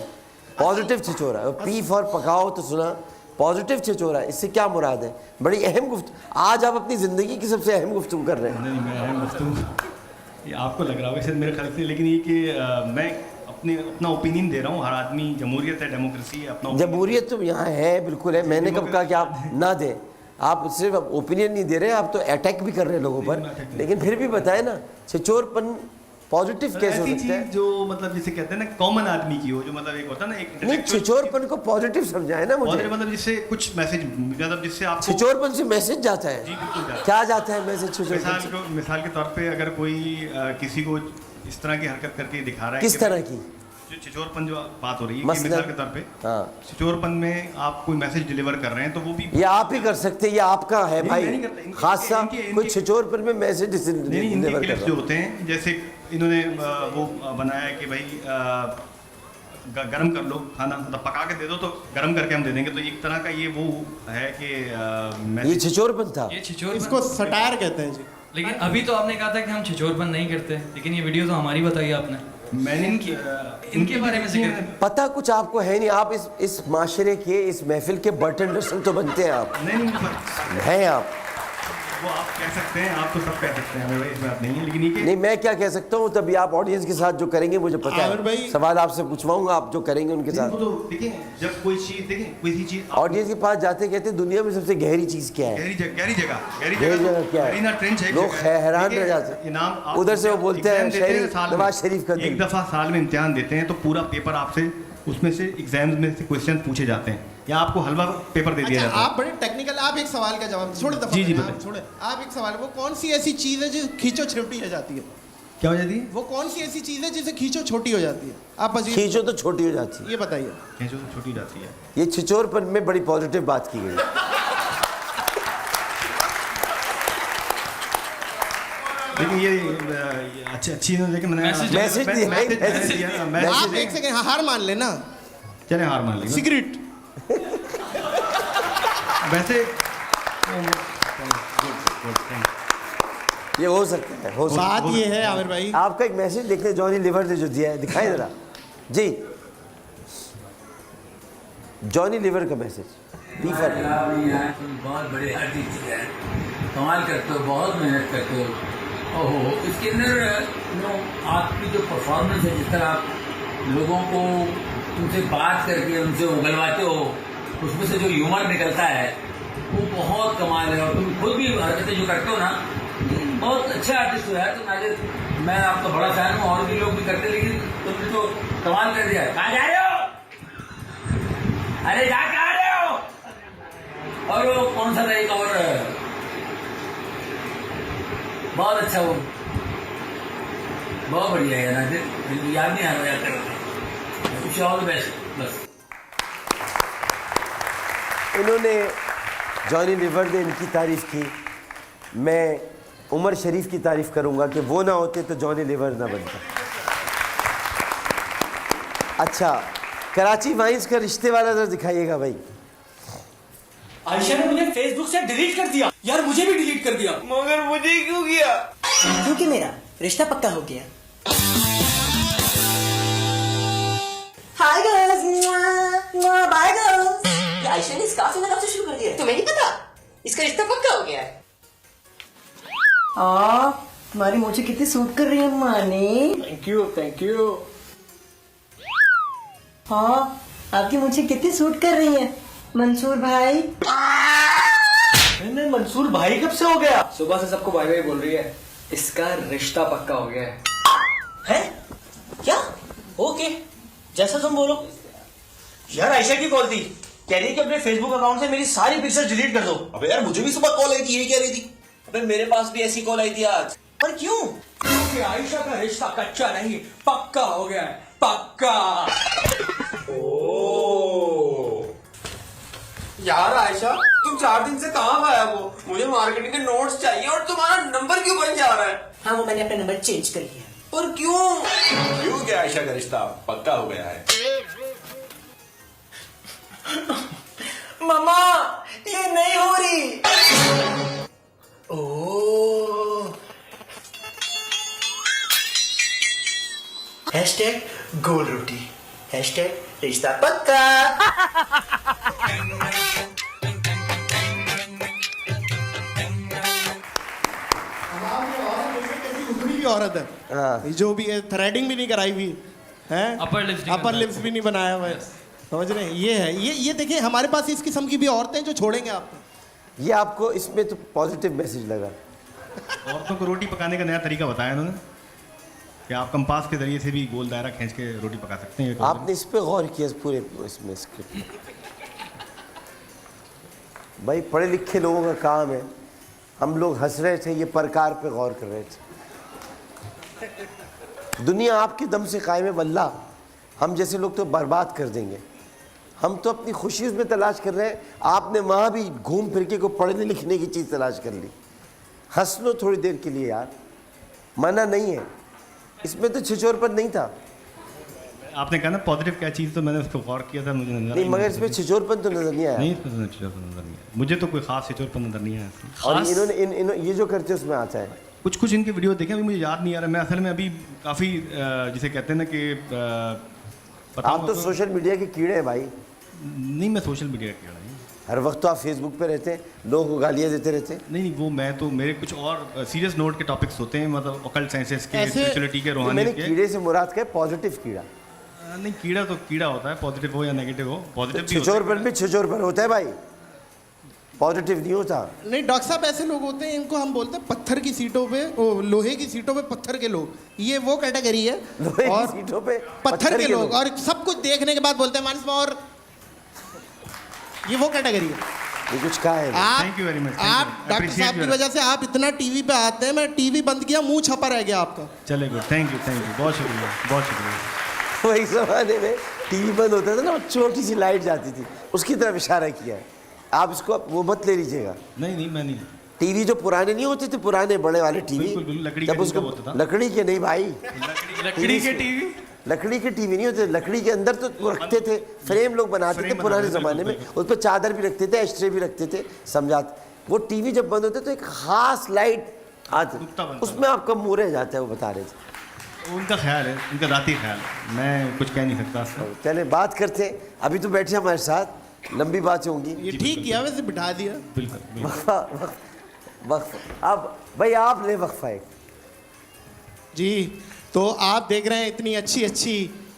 [SPEAKER 1] पॉजिटिव छिछोरा। पी4 पकाओ तो सुना, पॉजिटिव छिछोरा, इससे क्या मुराद है? बड़ी अहम गुफ्तगू आज आप अपनी ज़िंदगी की सबसे अहम गुफ्तगू कर रहे हैं।
[SPEAKER 13] नहीं, मैं अहम गुफ्तगू ये आपको लग रहा होगा शायद मेरे ख्याल से, लेकिन ये कि मैं अपना ओपिनियन दे रहा हूँ। हर आदमी, जमहूरियत है, डेमोक्रेसी है, अपना
[SPEAKER 1] जमहूरियत तो यहाँ है, बिल्कुल है। मैंने कब कहा कि आप ना दें? आप सिर्फ ओपिनियन नहीं दे रहे, आप तो अटैक भी कर रहे हैं लोगों पर। लेकिन फिर भी बताएं ना, छिछोरपन पॉजिटिव कैसे हो सकता है?
[SPEAKER 13] जो मतलब जिसे कहते हैं ना कॉमन आदमी की हो, जो मतलब एक होता है ना एक
[SPEAKER 1] नहीं, छिछोरपन को पॉजिटिव समझाए ना मुझे।
[SPEAKER 13] मतलब जिससे कुछ मैसेज, मतलब जिससे आप
[SPEAKER 1] छिछोरपन से मैसेज जाता है।
[SPEAKER 13] जी बिल्कुल।
[SPEAKER 1] क्या जाता है मैसेज छिछोरपन?
[SPEAKER 13] मिसाल के तौर पे अगर कोई किसी को इस तरह की हरकत करके दिखा रहा है,
[SPEAKER 1] किस तरह की?
[SPEAKER 13] जो छिछोरपन जो बात हो रही है, मिसाल के तौर पे छिछोरपन में आप कोई मैसेज डिलीवर कर रहे हैं, तो वो भी
[SPEAKER 1] ये आप ही कर सकते हैं, ये आपका है भाई खासा। कोई छिछोरपन में मैसेज डिलीवर कर
[SPEAKER 13] जो होते हैं, जैसे इन्होंने वो बनाया कि भाई गरम कर लो खाना, मतलब पका के दे दो तो गरम करके हम दे देंगे, तो एक तरह का ये वो है कि
[SPEAKER 1] ये छिछोरपन था।
[SPEAKER 14] ये छिछोरपन,
[SPEAKER 2] इसको सटायर कहते हैं जी।
[SPEAKER 14] लेकिन अभी तो आपने कहा था कि हम छिछोरपन नहीं करते, लेकिन ये वीडियो तो हमारी बताई आपने।
[SPEAKER 13] मैंने
[SPEAKER 14] इनके बारे में जिक्र
[SPEAKER 1] पता कुछ आपको है नहीं। आप इस माशरे के, इस महफिल के बर्टन रसल तो बनते हैं आप।
[SPEAKER 13] नहीं
[SPEAKER 1] हैं आप,
[SPEAKER 13] वो आप कह सकते हैं, आप तो सब कह सकते हैं, हमें इस बात नहीं है। लेकिन ये
[SPEAKER 1] नहीं, मैं क्या कह सकता हूँ तभी आप ऑडियंस के साथ जो करेंगे मुझे पता है। सवाल आपसे पूछवाऊंगा, आप जो करेंगे उनके साथ।
[SPEAKER 13] तो देखिए, जब कोई चीज देखें, कोई चीज
[SPEAKER 1] ऑडियंस के पास जाते कहते हैं दुनिया में सबसे गहरी चीज क्या है?
[SPEAKER 13] गहरी
[SPEAKER 1] जगह क्या है? लोग हैरान रह जाते हैं। उधर से वो बोलते हैं नवाज शरीफ का
[SPEAKER 13] एक दफा साल में इम्तिहान देते हैं, तो पूरा पेपर आपसे, उसमें से एग्जाम्स में से क्वेश्चन पूछे जाते हैं, या आपको हलवा पेपर दे दिया जाता है।
[SPEAKER 2] आप बड़े टेक्निकल, आप एक सवाल का जवाब छोड़ दो।
[SPEAKER 13] जी
[SPEAKER 2] छोड़े, आप एक सवाल, वो कौन सी ऐसी चीज है जो खींचो छोटी हो जाती है?
[SPEAKER 13] क्या हो जाती है?
[SPEAKER 2] वो कौन सी ऐसी चीज है जिसे खींचो छोटी हो जाती है? आप
[SPEAKER 1] खींचो तो छोटी हो जाती है,
[SPEAKER 2] ये बताइए।
[SPEAKER 13] खींचो तो छोटी हो जाती है,
[SPEAKER 1] ये छिछोरपन में बड़ी पॉजिटिव बात की गई।
[SPEAKER 13] लेकिन ये अच्छी लेकिन
[SPEAKER 1] मैसेज दिया।
[SPEAKER 2] आप एक सेकंड हार मान लेना,
[SPEAKER 13] चले हार मान लेंगे।
[SPEAKER 2] सिगरेट
[SPEAKER 13] वैसे
[SPEAKER 1] ये हो सकता है,
[SPEAKER 2] बात ये है आमिर भाई,
[SPEAKER 1] आपका एक मैसेज देखते जॉनी लिवर ने जो दिया है, दिखाए जरा जी। जॉनी लिवर का मैसेज।
[SPEAKER 17] बहुत बड़े आर्टिस्ट है, कमाल करते हो, बहुत मेहनत करते हो। ओहो, इसके अंदर आपकी जो परफॉर्मेंस है, जिस तरह आप लोगों को उनसे बात करके उनसे उगलवाते हो, उसमें से जो ह्यूमर निकलता है वो बहुत कमाल है। और तुम खुद भी हरकतें जो करते हो ना, बहुत अच्छे आर्टिस्ट हो यार। तो नाजिर, मैं आपका बड़ा फैन हूँ, और भी लोग भी करते, लेकिन तुमने तो कमाल कर दिया। कहाँ जा रहे हो? अरे जा कहाँ रहे हो? और वो कौन सा तरीका, और बहुत अच्छा, वो बहुत बढ़िया है नाजिर, याद नहीं आ रहा यार। All the best. बस
[SPEAKER 1] इन्होंने, जॉनी लिवर ने इनकी तारीफ की, मैं उमर शरीफ की तारीफ करूंगा कि वो ना होते तो जॉनी लिवर ना बनता। अच्छा, कराची वाइन्स का रिश्ते वाला जरा दिखाइएगा भाई।
[SPEAKER 18] आयशा ने मुझे फेसबुक से डिलीट कर दिया यार, मुझे भी डिलीट कर दिया।
[SPEAKER 9] मगर मुझे क्यों किया?
[SPEAKER 18] क्योंकि मेरा रिश्ता पक्का हो गया। Hi guys, bye guys. Ayesha ने इसका कब से शुरू कर दिया? तुम्हें नहीं पता? इसका रिश्ता पक्का हो गया है। तुम्हारी मोचे कितनी सूट कर रही है मानी। Thank you, thank you. हाँ, आपकी मोचे कितनी सूट कर रही है मंसूर भाई।
[SPEAKER 15] नहीं, मंसूर भाई कब से हो गया? सुबह से सबको भाई भाई बोल रही है। इसका रिश्ता पक्का हो गया है।
[SPEAKER 18] क्या? ओके, जैसा तुम बोलो। यार आयशा की कॉल थी, कह रही है कि अपने फेसबुक अकाउंट से मेरी सारी पिक्चर्स डिलीट कर दो।
[SPEAKER 11] अबे यार, मुझे भी सुबह कॉल आई थी, यही कह रही थी। अबे मेरे पास भी ऐसी कॉल आई थी आज।
[SPEAKER 18] पर क्यों?
[SPEAKER 9] क्योंकि आयशा का रिश्ता कच्चा नहीं पक्का हो गया है, पक्का।
[SPEAKER 11] यार आयशा, तुम 4 दिन से कहाँ गायब हो? मुझे मार्केटिंग के नोट्स चाहिए और तुम्हारा नंबर क्यों बन जा रहा है?
[SPEAKER 18] हाँ, वो मैंने अपना नंबर चेंज कर लिया।
[SPEAKER 11] पर क्यों?
[SPEAKER 10] क्योंकि आयशा का रिश्ता पक्का हो गया है।
[SPEAKER 18] मम्मा, ये नहीं हो रही। ओह, हैशटैग गोल रोटी, हैशटैग रिश्ता पक्का।
[SPEAKER 2] उतनी भी औरत है जो भी थ्रेडिंग भी नहीं कराई हुई है, अपर लिप्स भी नहीं बनाया हुआ है, समझ रहे हैं? ये है, ये देखिए हमारे पास इस किस्म की भी औरतें जो छोड़ेंगे आपको।
[SPEAKER 1] ये आपको इसमें तो पॉजिटिव मैसेज लगा।
[SPEAKER 13] औरतों को रोटी पकाने का नया तरीका बताया उन्होंने कि आप कंपास के जरिए से भी गोल दायरा खींच के रोटी पका सकते हैं।
[SPEAKER 1] आपने इस पे गौर किया पूरे इसमें स्क्रिप्ट में? भाई पढ़े लिखे लोगों का काम है, हम लोग हंस रहे थे, ये प्रकार पे गौर कर रहे थे। दुनिया आपके दम से कायम है वल्लाह, हम जैसे लोग तो बर्बाद कर देंगे। हम तो अपनी खुशी उसमें तलाश कर रहे हैं, आपने वहाँ भी घूम फिर के को पढ़ने लिखने की चीज़ तलाश कर ली। हंस लो थोड़ी देर के लिए यार, मना नहीं है, इसमें तो छिछोरपन नहीं था।
[SPEAKER 13] आपने कहा ना पॉजिटिव क्या चीज़, तो मैंने उस पर गौर किया था, मुझे नजर
[SPEAKER 1] नहीं, मगर इसमें छिछोरपन तो नजर नहीं आया।
[SPEAKER 13] नहीं, इसमें छिछोरपन नजर नहीं आया, मुझे तो कोई खास छिछोरपन नजर नहीं आया।
[SPEAKER 1] और इन्होंने ये जो करते हैं उसमें आता है।
[SPEAKER 13] कुछ इनके वीडियो देखे, अभी मुझे याद नहीं आ रहा। मैं असल में अभी काफ़ी जिसे कहते हैं ना कि
[SPEAKER 1] आप तो सोशल मीडिया के कीड़े हैं भाई।
[SPEAKER 13] नहीं, मैं सोशल मीडिया का कीड़ा नहीं।
[SPEAKER 1] हर वक्त तो आप फेसबुक पे रहते हैं, लोगों को गालियाँ देते रहते हैं।
[SPEAKER 13] नहीं, वो मैं तो मेरे कुछ और सीरियस नोट के टॉपिक्स होते हैं, मतलब ऑकल्ट साइंसेस के, स्पिरिचुअलिटी के, रूहानियत के।
[SPEAKER 1] कीड़े से मुराद क्या है? पॉजिटिव कीड़ा।
[SPEAKER 13] नहीं, कीड़ा तो कीड़ा होता है, पॉजिटिव हो या नेगेटिव हो। पॉजिटिव
[SPEAKER 1] छिछोरपन भी छिछोरपन होता है भाई, पॉजिटिव नहीं होता।
[SPEAKER 2] नहीं डॉक्टर साहब, ऐसे लोग होते हैं, इनको हम बोलते हैं पत्थर की सीटों पे, लोहे की सीटों पे पत्थर के लोग। ये वो कैटेगरी है,
[SPEAKER 1] लोहे
[SPEAKER 2] और
[SPEAKER 1] की सीटों पे
[SPEAKER 2] पत्थर के लोग, और सब कुछ देखने के बाद बोलते हैं मानस, और ये वो कैटेगरी है।
[SPEAKER 1] ये कुछ कहा है?
[SPEAKER 13] Thank you very much.
[SPEAKER 2] आप डॉक्टर साहब की वजह से आप इतना टीवी पे आते हैं, मैं टीवी बंद किया, मुंह छपा रह गया आपका।
[SPEAKER 13] चले गुड, थैंक यू, बहुत शुक्रिया, बहुत शुक्रिया।
[SPEAKER 1] वही ज़माने में टीवी बंद होता था ना, छोटी सी लाइट जाती थी, उसकी तरफ इशारा किया है। आप इसको वो मत ले लीजिएगा।
[SPEAKER 13] नहीं, मैं नहीं।
[SPEAKER 1] टीवी जो पुराने नहीं होते थे, पुराने बड़े वाले टीवी,
[SPEAKER 13] लकड़ी
[SPEAKER 1] जब उसको लकड़ी के नहीं भाई,
[SPEAKER 14] लकड़ी के टीवी,
[SPEAKER 1] लकड़ी के टीवी नहीं होते, लकड़ी के अंदर तो वो रखते थे, फ्रेम लोग बनाते थे पुराने ज़माने में, उस पर चादर भी रखते थे, एस्ट्रे भी रखते थे, समझाते। वो टीवी जब बंद होते तो एक खास लाइट आती, उसमें आपका मुँह रह जाता है। वो बता रहे थे,
[SPEAKER 13] उनका ख्याल है, उनका ज़ाती ख्याल है, मैं कुछ कह नहीं सकता।
[SPEAKER 1] चले बात करते हैं, अभी तो बैठे हमारे साथ, लंबी बातें होंगी।
[SPEAKER 2] ये ठीक किया, वैसे बिठा दिया।
[SPEAKER 13] बिल्कुल।
[SPEAKER 1] वक्फा, अब भाई आप ले वक्फा एक।
[SPEAKER 2] जी, तो आप देख रहे हैं इतनी अच्छी अच्छी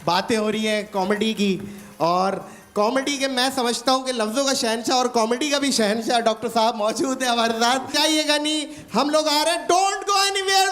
[SPEAKER 2] बातें हो रही हैं कॉमेडी की, और कॉमेडी के मैं समझता हूँ कि लफ्ज़ों का शहनशाह और कॉमेडी का भी शहनशाह डॉक्टर साहब मौजूद है हमारे साथ। जाइएगा नहीं, हम लोग आ रहे हैं। Don't go anywhere.